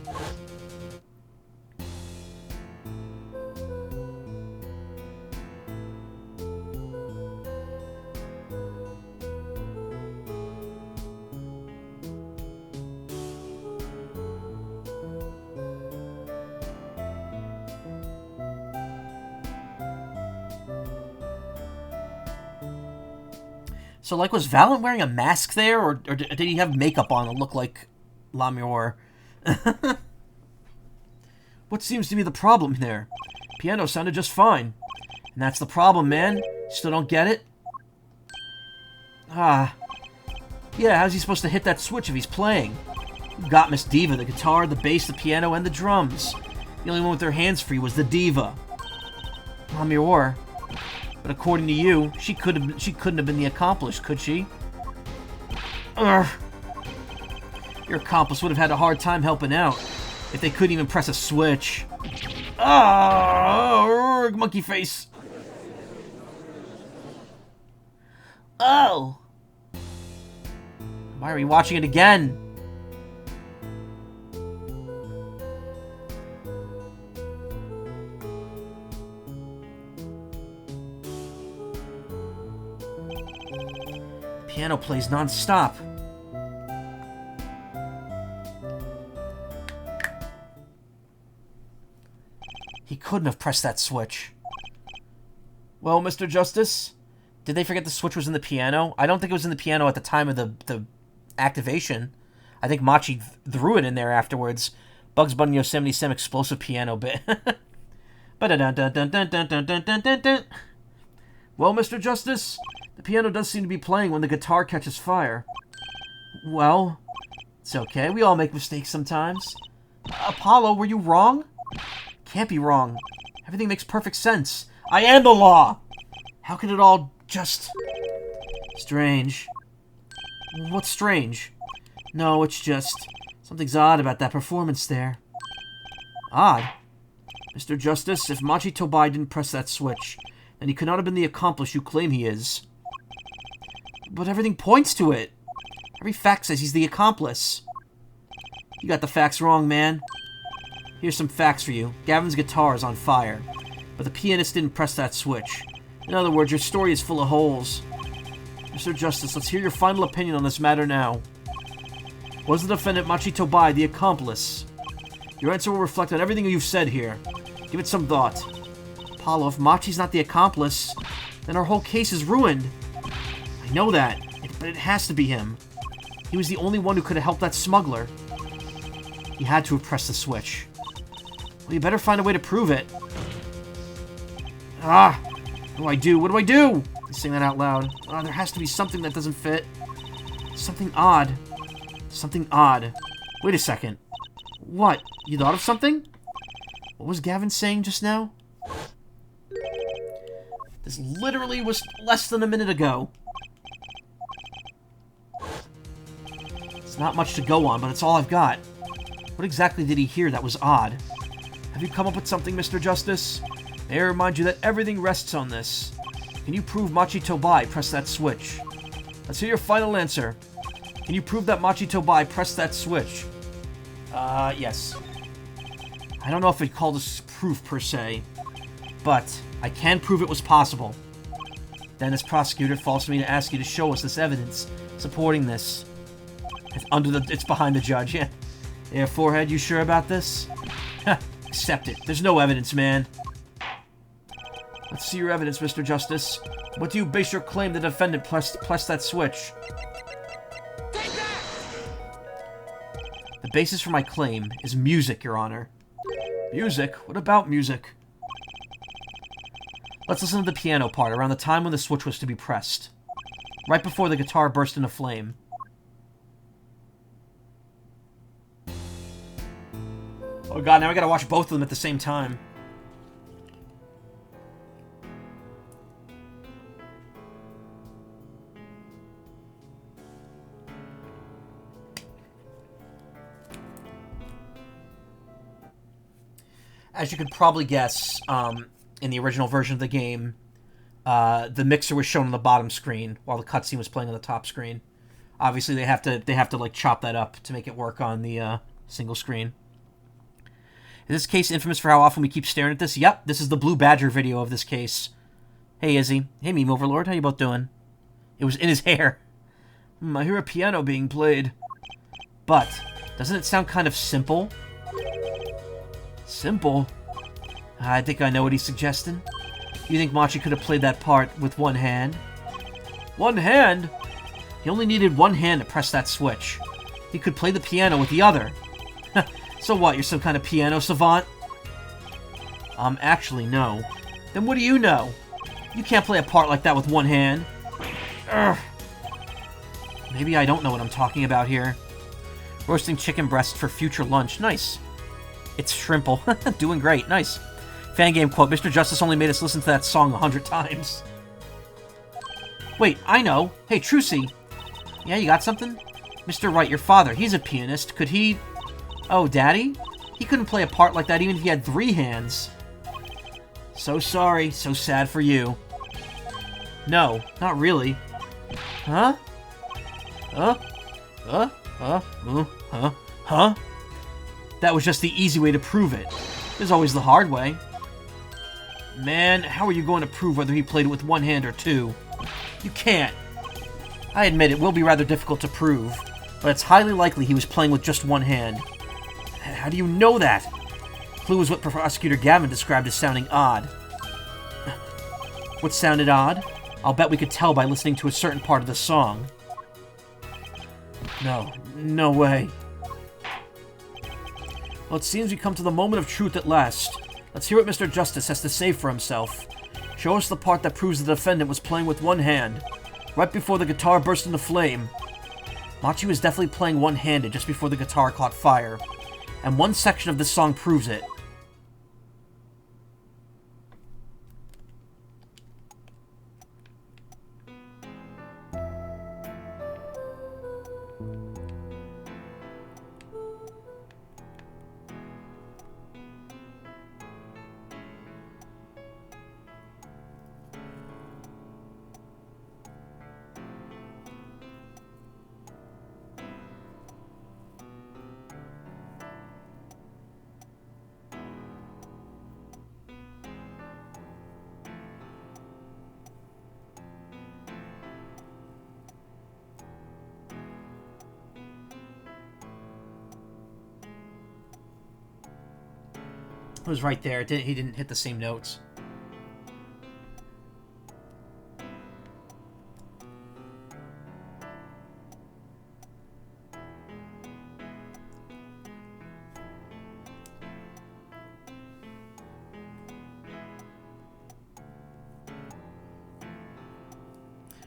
So, like, was Valent wearing a mask there, or did he have makeup on and look like Lamure? What seems to be the problem there? Piano sounded just fine. And that's the problem, man. Still don't get it? Ah. Yeah, how's he supposed to hit that switch if he's playing? You got Miss Diva, the guitar, the bass, the piano, and the drums. The only one with her hands free was the Diva. Lamure. But according to you, she couldn't have been the accomplice, could she? Urgh. Your accomplice would have had a hard time helping out if they couldn't even press a switch. Oh, monkey face. Oh. Why are we watching it again? Piano plays non-stop. He couldn't have pressed that switch. Well, Mr. Justice, did they forget the switch was in the piano? I don't think it was in the piano at the time of the activation. I think Machi threw it in there afterwards. Bugs Bunny Yosemite Sam explosive piano bit. Well, Mr. Justice, the piano does seem to be playing when the guitar catches fire. Well, it's okay. We all make mistakes sometimes. Apollo, were you wrong? Can't be wrong. Everything makes perfect sense. I am the law! How could it all just... Strange. What's strange? No, it's just... Something's odd about that performance there. Odd? Mr. Justice, if Machi Tobai didn't press that switch, then he could not have been the accomplice you claim he is. But everything points to it. Every fact says he's the accomplice. You got the facts wrong, man. Here's some facts for you. Gavin's guitar is on fire, but the pianist didn't press that switch. In other words, your story is full of holes. Mr. Justice, let's hear your final opinion on this matter now. Was the defendant Machi Tobai the accomplice? Your answer will reflect on everything you've said here. Give it some thought. Apollo, if Machi's not the accomplice, then our whole case is ruined. I know that, but it has to be him. He was the only one who could have helped that smuggler. He had to have pressed the switch. Well, you better find a way to prove it. Ah! What do I do? What do I do? I sing that out loud. There has to be something that doesn't fit. Something odd. Something odd. Wait a second. What? You thought of something? What was Gavin saying just now? This literally was less than a minute ago. It's not much to go on, but it's all I've got. What exactly did he hear that was odd? Have you come up with something, Mr. Justice? May I remind you that everything rests on this. Can you prove Machi Tobai pressed that switch? Let's hear your final answer. Can you prove that Machi Tobai pressed that switch? Yes. I don't know if I'd call this proof per se, but I can prove it was possible. Then, as prosecutor, it falls to me to ask you to show us this evidence supporting this. It's behind the judge, yeah. Yeah, forehead, you sure about this? Accept it. There's no evidence, man. Let's see your evidence, Mr. Justice. What do you base your claim the defendant pressed that switch? Take that! The basis for my claim is music, Your Honor. Music? What about music? Let's listen to the piano part around the time when the switch was to be pressed. Right before the guitar burst into flame. Oh god, now I gotta watch both of them at the same time. As you could probably guess, in the original version of the game, the mixer was shown on the bottom screen while the cutscene was playing on the top screen. Obviously, they have to like chop that up to make it work on the single screen. Is this case infamous for how often we keep staring at this? Yep, this is the Blue Badger video of this case. Hey, Izzy. Hey, Meme Overlord. How you both doing? It was in his hair. I hear a piano being played. But, doesn't it sound kind of simple? Simple? I think I know what he's suggesting. You think Machi could have played that part with one hand? One hand? He only needed one hand to press that switch. He could play the piano with the other. So what, you're some kind of piano savant? Actually, no. Then what do you know? You can't play a part like that with one hand. Urgh. Maybe I don't know what I'm talking about here. Roasting chicken breast for future lunch. Nice. It's Shrimple. Doing great. Nice. Fangame quote, Mr. Justice only made us listen to that song 100 times. Wait, I know. Hey, Trucy. Yeah, you got something? Mr. Wright, your father, he's a pianist. Could he... Oh, Daddy? He couldn't play a part like that even if he had 3 hands. So sorry. So sad for you. No, not really. Huh? Huh? Huh? That was just the easy way to prove it. There's always the hard way. Man, how are you going to prove whether he played it with one hand or 2? You can't. I admit it will be rather difficult to prove, but it's highly likely he was playing with just one hand. How do you know that? Clue is what Prosecutor Gavin described as sounding odd. What sounded odd? I'll bet we could tell by listening to a certain part of the song. No way. Well, it seems we come to the moment of truth at last. Let's hear what Mr. Justice has to say for himself. Show us the part that proves the defendant was playing with one hand, right before the guitar burst into flame. Machi was definitely playing one-handed just before the guitar caught fire, and one section of this song proves it. It was right there. He didn't hit the same notes.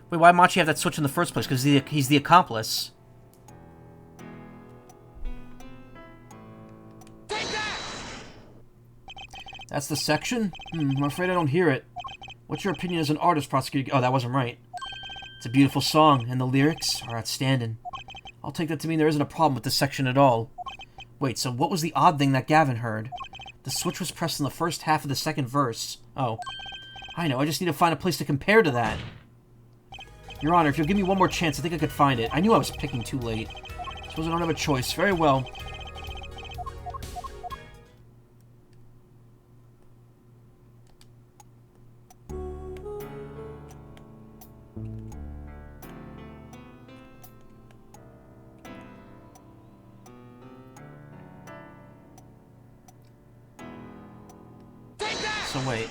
Wait, why did Machi have that switch in the first place? Because he's the accomplice. Take that! That's the section? I'm afraid I don't hear it. What's your opinion as an artist, Prosecutor? Oh, that wasn't right. It's a beautiful song, and the lyrics are outstanding. I'll take that to mean there isn't a problem with this section at all. Wait, so what was the odd thing that Gavin heard? The switch was pressed in the first half of the second verse. Oh. I know, I just need to find a place to compare to that. Your Honor, if you'll give me one more chance, I think I could find it. I knew I was picking too late. Suppose I don't have a choice. Very well. So wait.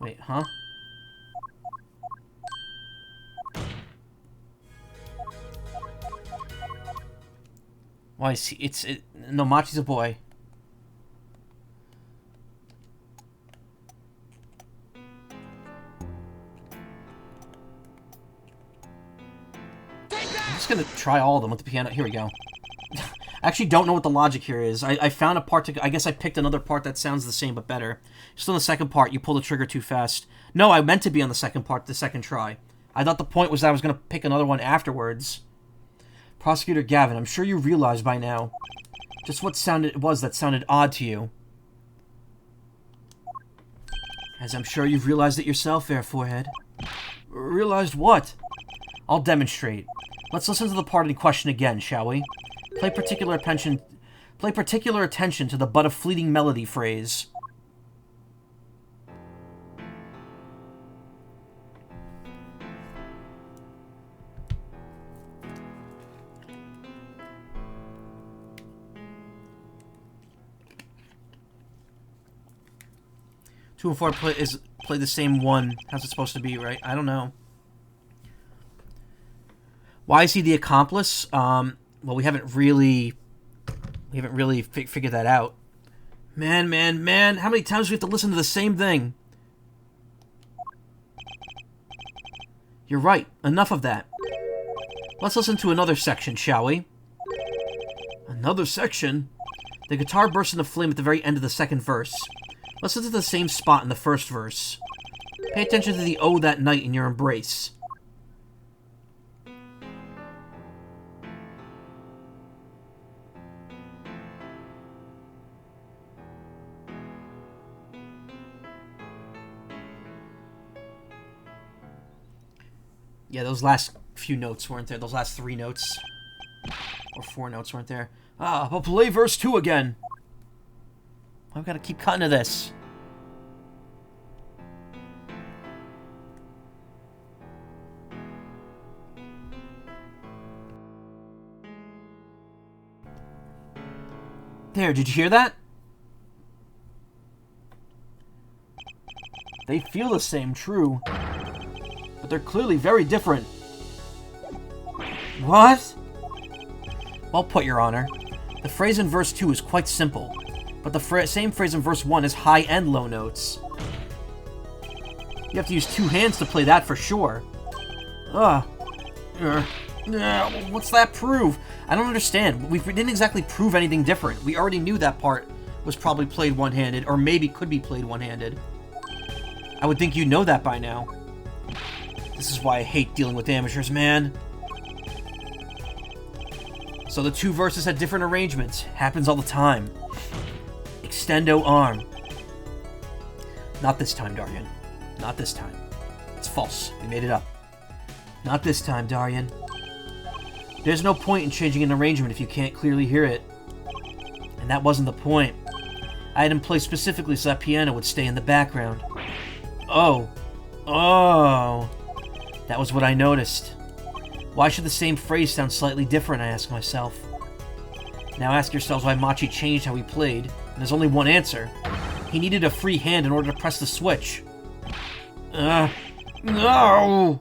Wait, huh? Why is he? No, Machi's a boy. I'm just gonna try all of them with the piano. Here we go. I actually don't know what the logic here is. I found a part to... I guess I picked another part that sounds the same but better. Still in the second part, you pull the trigger too fast. No, I meant to be on the second part, the second try. I thought the point was that I was going to pick another one afterwards. Prosecutor Gavin, I'm sure you realize by now just what sound it was that sounded odd to you. As I'm sure you've realized it yourself, Fair Forehead. Realized what? I'll demonstrate. Let's listen to the part in question again, shall we? Pay particular attention to the but a fleeting melody phrase. Two and four play the same one. How's it supposed to be, right? I don't know. Why is he the accomplice? Well, we haven't really figured that out. Man, how many times do we have to listen to the same thing? You're right. Enough of that. Let's listen to another section, shall we? Another section? The guitar bursts into flame at the very end of the second verse. Listen to the same spot in the first verse. Pay attention to the "Oh, that night" in your embrace. Yeah, those last few notes weren't there. Those last 3 notes. Or 4 notes weren't there. Ah, but play verse 2 again. I've got to keep cutting to this. There, did you hear that? They feel the same, true. But they're clearly very different. What? Well put, Your Honor. The phrase in verse 2 is quite simple, but the same phrase in verse 1 is high and low notes. You have to use 2 hands to play that for sure. What's that prove? I don't understand. We didn't exactly prove anything different. We already knew that part was probably played one-handed, or maybe could be played one-handed. I would think you know that by now. This is why I hate dealing with amateurs, man. So the 2 verses had different arrangements. Happens all the time. Extendo arm. Not this time, Daryan. Not this time. It's false. We made it up. Not this time, Daryan. There's no point in changing an arrangement if you can't clearly hear it. And that wasn't the point. I had him play specifically so that piano would stay in the background. Oh. That was what I noticed. Why should the same phrase sound slightly different, I ask myself. Now ask yourselves why Machi changed how he played, and there's only one answer. He needed a free hand in order to press the switch. No!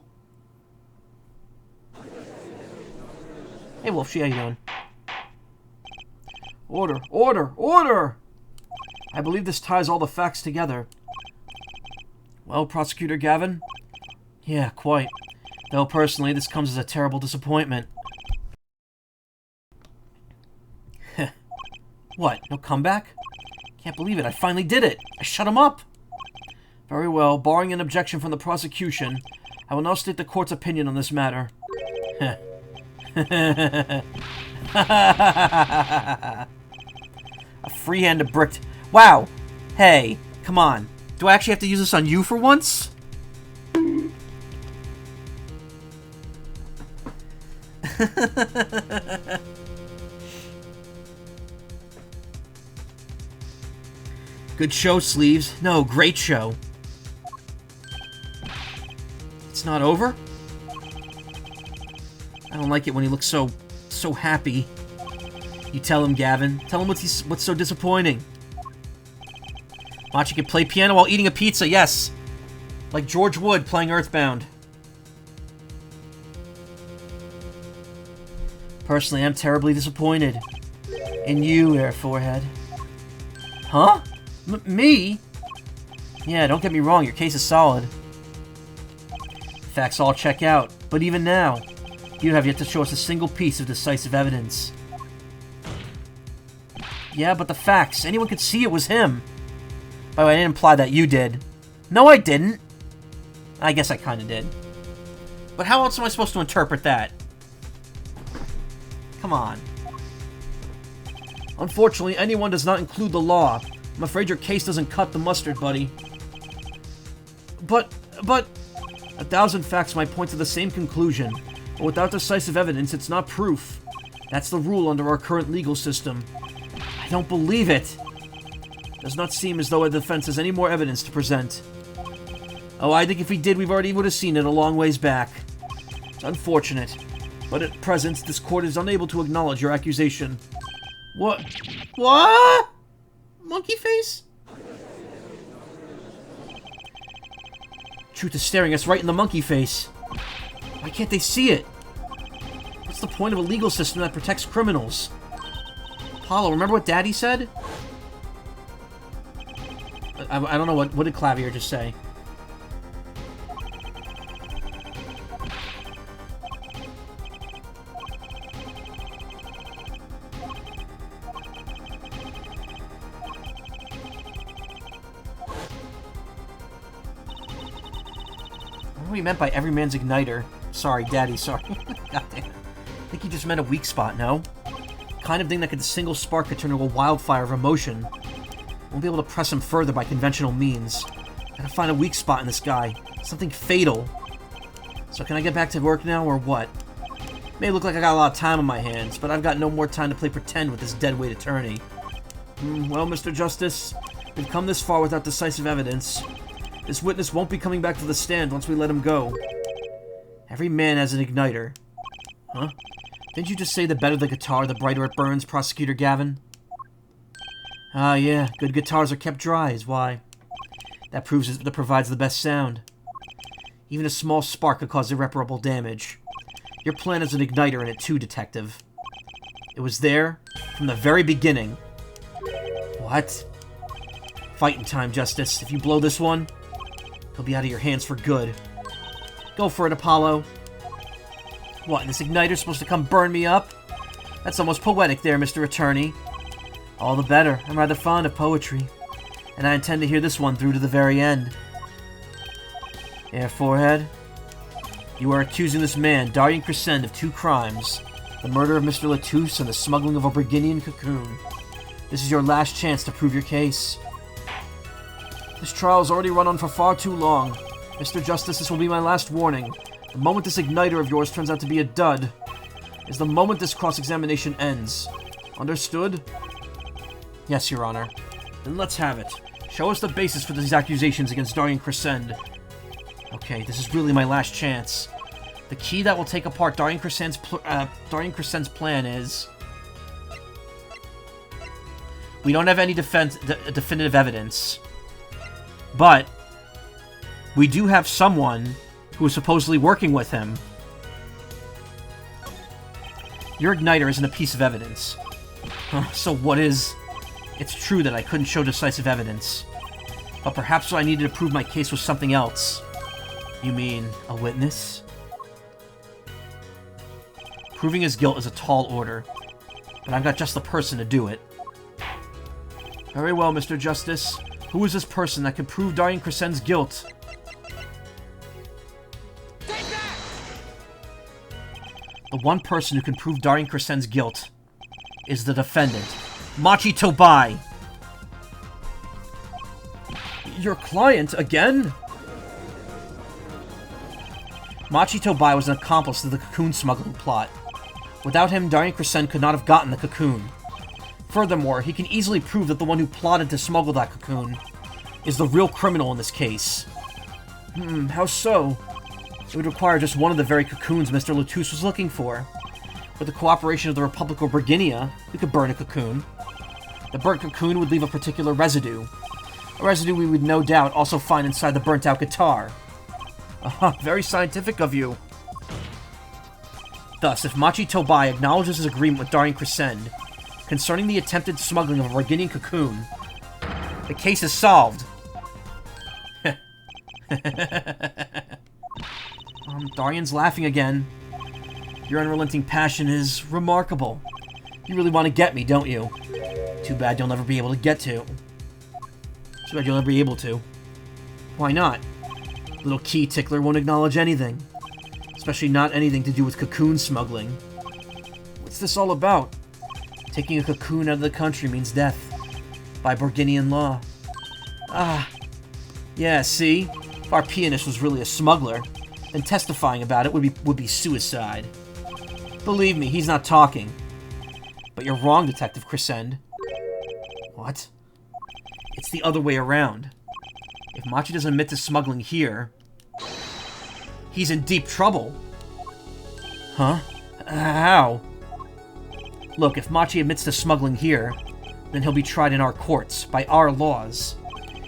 Hey Wolf, how you doing? Order, order, order! I believe this ties all the facts together. Well, Prosecutor Gavin? Yeah, quite. Though personally, this comes as a terrible disappointment. What, no comeback? Can't believe it, I finally did it! I shut him up! Very well, barring an objection from the prosecution, I will now state the court's opinion on this matter. A free-handed bricked... Wow! Hey, come on. Do I actually have to use this on you for once? Good show, Sleeves. No, great show. It's not over? I don't like it when he looks so happy. You tell him, Gavin. Tell him what's so disappointing. Machi can play piano while eating a pizza, yes. Like George Wood playing Earthbound. Personally, I'm terribly disappointed. In you, Air Forehead. Huh? Me? Yeah, don't get me wrong, your case is solid. Facts all check out, but even now, you have yet to show us a single piece of decisive evidence. Yeah, but the facts, anyone could see it was him. By the way, I didn't imply that you did. No, I didn't. I guess I kinda did. But how else am I supposed to interpret that? Come on. Unfortunately, anyone does not include the law. I'm afraid your case doesn't cut the mustard, buddy. But... 1,000 facts might point to the same conclusion, but without decisive evidence, it's not proof. That's the rule under our current legal system. I don't believe it. Does not seem as though a defense has any more evidence to present. Oh, I think if we did, we already would have seen it a long ways back. It's unfortunate, but at present, this court is unable to acknowledge your accusation. What? What? Monkey face? Truth is staring us right in the monkey face. Why can't they see it? What's the point of a legal system that protects criminals? Apollo, remember what Daddy said? I don't know, what did Clavier just say? What he meant by every man's igniter. Sorry, Daddy, sorry. Goddamn. I think he just meant a weak spot, no? Kind of thing that could a single spark could turn into a wildfire of emotion. Won't be able to press him further by conventional means. Gotta find a weak spot in this guy. Something fatal. So can I get back to work now, or what? May look like I got a lot of time on my hands, but I've got no more time to play pretend with this deadweight attorney. Well, Mr. Justice, we've come this far without decisive evidence. This witness won't be coming back to the stand once we let him go. Every man has an igniter. Huh? Didn't you just say the better the guitar, the brighter it burns, Prosecutor Gavin? Ah, yeah. Good guitars are kept dry, is why. That provides the best sound. Even a small spark could cause irreparable damage. Your plan has an igniter in it too, Detective. It was there from the very beginning. What? Fighting time, Justice. If you blow this one, he'll be out of your hands for good. Go for it, Apollo. What, this igniter's supposed to come burn me up? That's almost poetic there, Mr. Attorney. All the better. I'm rather fond of poetry. And I intend to hear this one through to the very end. Air Forehead, you are accusing this man, Darien Crescend, of 2 crimes. The murder of Mr. Latouche and the smuggling of a Briginian cocoon. This is your last chance to prove your case. This trial's already run on for far too long. Mr. Justice, this will be my last warning. The moment this igniter of yours turns out to be a dud is the moment this cross-examination ends. Understood? Yes, Your Honor. Then let's have it. Show us the basis for these accusations against Darien Crescend. Okay, this is really my last chance. The key that will take apart Darien Crescend's plan is... We don't have any definitive evidence. But we do have someone who is supposedly working with him. Your igniter isn't a piece of evidence. So what is... It's true that I couldn't show decisive evidence. But perhaps what I needed to prove my case was something else. You mean, a witness? Proving his guilt is a tall order. But I've got just the person to do it. Very well, Mr. Justice. Who is this person that can prove Darien Crescent's guilt? Take that! The one person who can prove Darien Crescent's guilt is the defendant, Machi Tobai. Your client again? Machi Tobai was an accomplice to the cocoon smuggling plot. Without him, Darien Crescent could not have gotten the cocoon. Furthermore, he can easily prove that the one who plotted to smuggle that cocoon is the real criminal in this case. How so? It would require just one of the very cocoons Mr. Latouche was looking for. With the cooperation of the Republic of Virginia, we could burn a cocoon. The burnt cocoon would leave a particular residue. A residue we would no doubt also find inside the burnt-out guitar. Very scientific of you. Thus, if Machi Tobai acknowledges his agreement with Darien Crescent concerning the attempted smuggling of a Virginian cocoon, the case is solved. Darien's laughing again. Your unrelenting passion is remarkable. You really want to get me, don't you? Too bad you'll never be able to get to. Too bad you'll never be able to. Why not? Little key tickler won't acknowledge anything. Especially not anything to do with cocoon smuggling. What's this all about? Taking a cocoon out of the country means death. By Borginian law. Yeah, see? If our pianist was really a smuggler, then testifying about it would be suicide. Believe me, he's not talking. But you're wrong, Detective Crescent. What? It's the other way around. If Machi doesn't admit to smuggling here, he's in deep trouble. Huh? How? Look, if Machi admits to smuggling here, then he'll be tried in our courts, by our laws.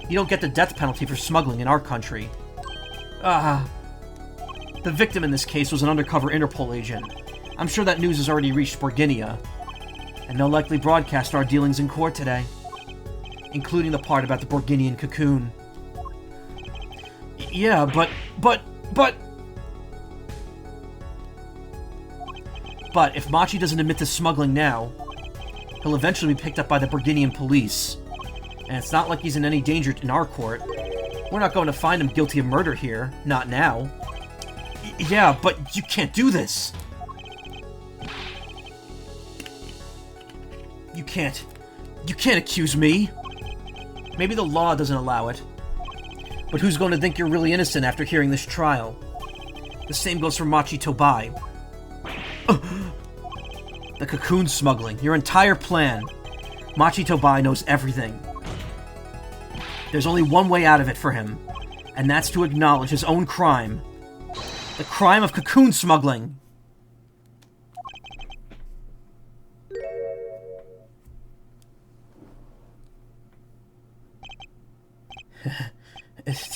You don't get the death penalty for smuggling in our country. The victim in this case was an undercover Interpol agent. I'm sure that news has already reached Borginia, and they'll likely broadcast our dealings in court today, including the part about the Borginian cocoon. Yeah, but if Machi doesn't admit to smuggling now, he'll eventually be picked up by the Borginian police. And it's not like he's in any danger in our court. We're not going to find him guilty of murder here. Not now. Yeah, but you can't do this. You can't accuse me. Maybe the law doesn't allow it. But who's going to think you're really innocent after hearing this trial? The same goes for Machi Tobai. The cocoon smuggling, your entire plan. Machi Tobai knows everything. There's only one way out of it for him, and that's to acknowledge his own crime. The crime of cocoon smuggling.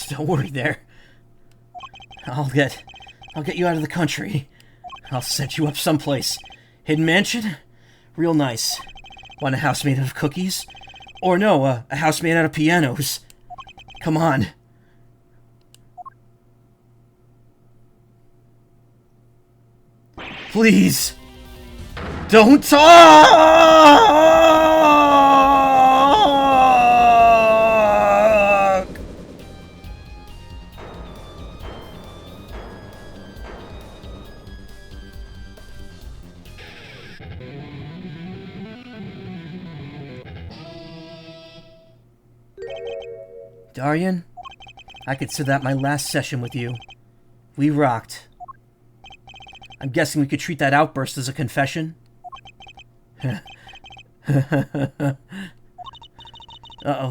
Don't worry there. I'll get you out of the country. I'll set you up someplace. Hidden mansion? Real nice. Want a house made out of cookies? Or no, a house made out of pianos. Come on. Please. Don't talk! Darien, I consider that my last session with you. We rocked. I'm guessing we could treat that outburst as a confession? Uh-oh,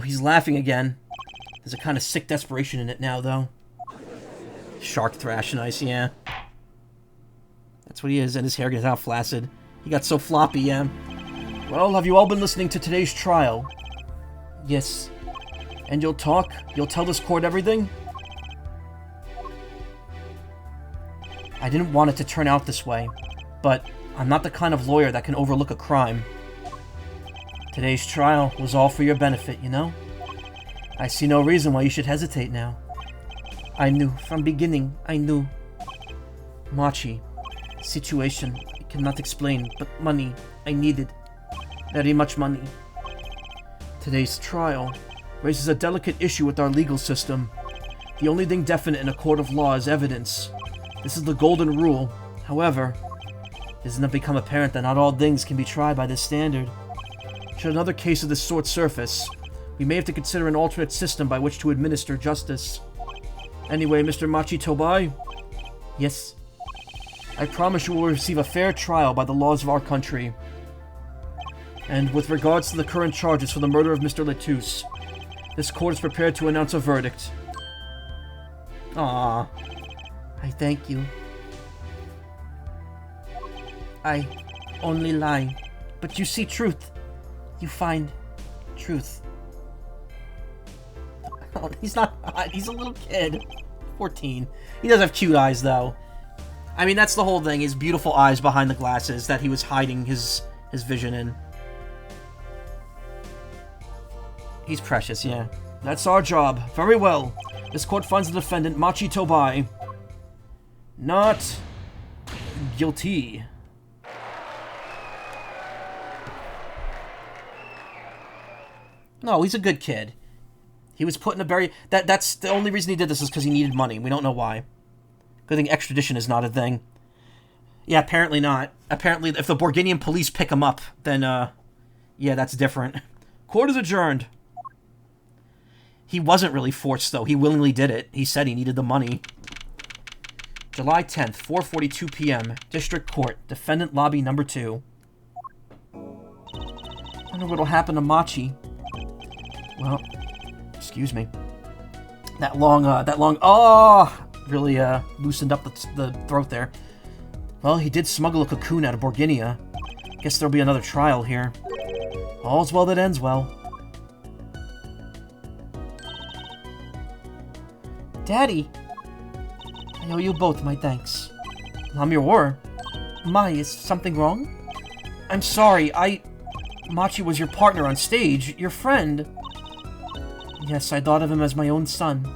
he's laughing again. There's a kind of sick desperation in it now, though. Shark thrash nice, yeah. That's what he is, and his hair gets all flaccid. He got so floppy, yeah. Well, have you all been listening to today's trial? Yes. And you'll talk? You'll tell this court everything? I didn't want it to turn out this way, but I'm not the kind of lawyer that can overlook a crime. Today's trial was all for your benefit, you know? I see no reason why you should hesitate now. I knew, from beginning, I knew. Machi, situation, I cannot explain, but money, I needed. Very much money. Today's trial raises a delicate issue with our legal system. The only thing definite in a court of law is evidence. This is the golden rule. However, doesn't it become apparent that not all things can be tried by this standard? Should another case of this sort surface, we may have to consider an alternate system by which to administer justice. Anyway, Mr. Machi Tobai? Yes? I promise you will receive a fair trial by the laws of our country. And with regards to the current charges for the murder of Mr. Letus, this court is prepared to announce a verdict. Ah, I thank you. I only lie, but you see truth. You find truth. Oh, he's not hot. He's a little kid. 14. He does have cute eyes, though. I mean, that's the whole thing. His beautiful eyes behind the glasses that he was hiding his vision in. He's precious, yeah. That's our job. Very well. This court finds the defendant, Machi Tobai, not guilty. No, he's a good kid. He was put in a very... That's the only reason he did this is because he needed money. We don't know why. Good thing extradition is not a thing. Yeah, apparently not. Apparently, if the Borginian police pick him up, then, yeah, that's different. Court is adjourned. He wasn't really forced, though. He willingly did it. He said he needed the money. July 10th, 4:42 p.m. District Court. Defendant Lobby Number 2. I wonder what'll happen to Machi. Well, excuse me. That long, oh! Really, loosened up the throat there. Well, he did smuggle a cocoon out of Borginia. Guess there'll be another trial here. All's well that ends well. Daddy! I owe you both my thanks. Lamir, Mai, is something wrong? I'm sorry, Machi was your partner on stage, your friend. Yes, I thought of him as my own son.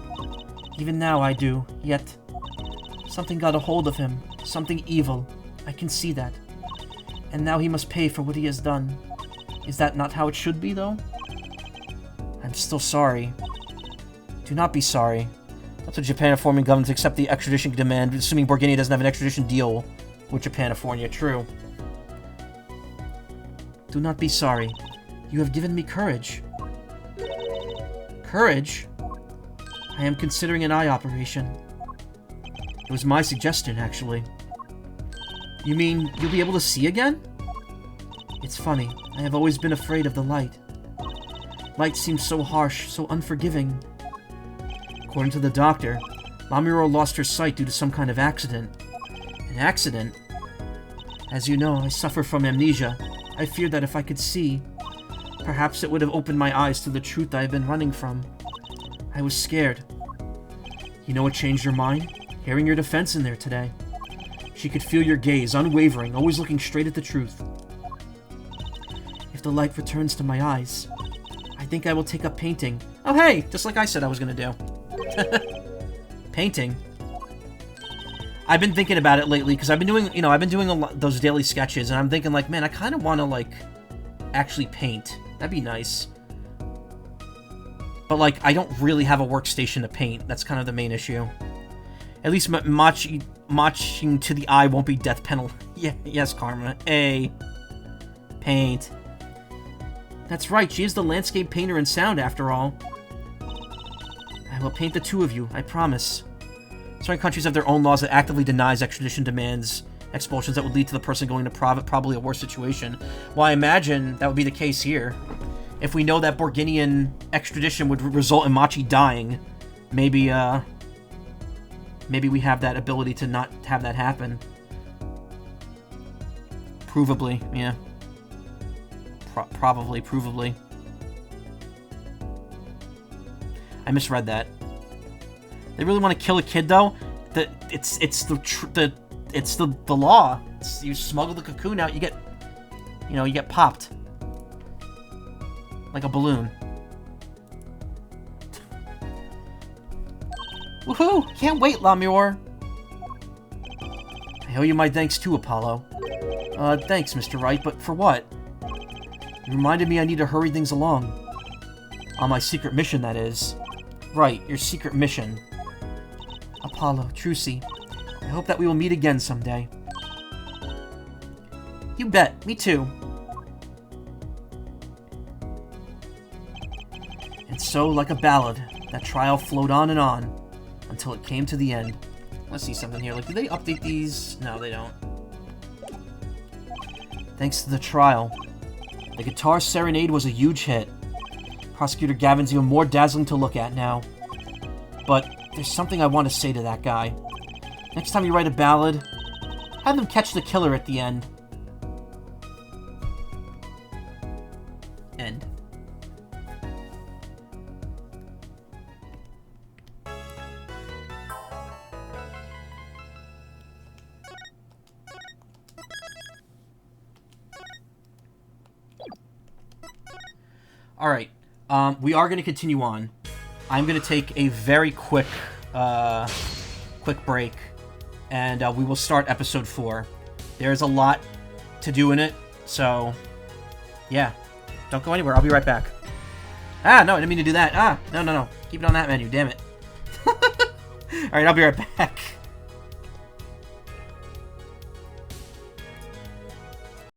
Even now I do, yet something got a hold of him, something evil. I can see that. And now he must pay for what he has done. Is that not how it should be, though? I'm still sorry. Do not be sorry. That's what Japan informing government to accept the extradition demand, assuming Borginia doesn't have an extradition deal with Japanifornia. True. Do not be sorry. You have given me courage. Courage? I am considering an eye operation. It was my suggestion, actually. You mean you'll be able to see again? It's funny. I have always been afraid of the light. Light seems so harsh, so unforgiving. According to the doctor, Mamuro lost her sight due to some kind of accident. An accident? As you know, I suffer from amnesia. I feared that if I could see, perhaps it would have opened my eyes to the truth I have been running from. I was scared. You know what changed your mind? Hearing your defense in there today. She could feel your gaze, unwavering, always looking straight at the truth. If the light returns to my eyes, I think I will take up painting. Oh hey, just like I said I was gonna do. Painting. I've been thinking about it lately because I've been doing, I've been doing a lot those daily sketches, and I'm thinking like, man, I kind of want to like actually paint. That'd be nice. But like, I don't really have a workstation to paint. That's kind of the main issue. At least matching to the eye won't be death penalty. Yeah, yes, Karma. Paint. That's right. She is the landscape painter in sound, after all. I will paint the two of you, I promise. Certain countries have their own laws that actively denies extradition demands, expulsions that would lead to the person going to probably a worse situation. Well, I imagine that would be the case here. If we know that Borginian extradition would result in Machi dying, maybe we have that ability to not have that happen. Provably, yeah. Provably. I misread that. They really want to kill a kid, though? It's the law. You smuggle the cocoon out, you get popped. Like a balloon. Woohoo! Can't wait, Lamure! I owe you my thanks too, Apollo. Thanks, Mr. Wright, but for what? You reminded me I need to hurry things along. On my secret mission, that is. Right, your secret mission. Apollo, Trucy, I hope that we will meet again someday. You bet, me too. And so, like a ballad, that trial flowed on and on, until it came to the end. Let's see something here. Like, do they update these? No, they don't. Thanks to the trial, the guitar Serenade was a huge hit. Prosecutor Gavin's even more dazzling to look at now. But there's something I want to say to that guy. Next time you write a ballad, have them catch the killer at the end. End. Alright, we are going to continue on. I'm going to take a very quick break, and we will start episode 4. There's a lot to do in it, so yeah. Don't go anywhere, I'll be right back. Ah, no, I didn't mean to do that. Ah, no. Keep it on that menu, damn it. Alright, I'll be right back.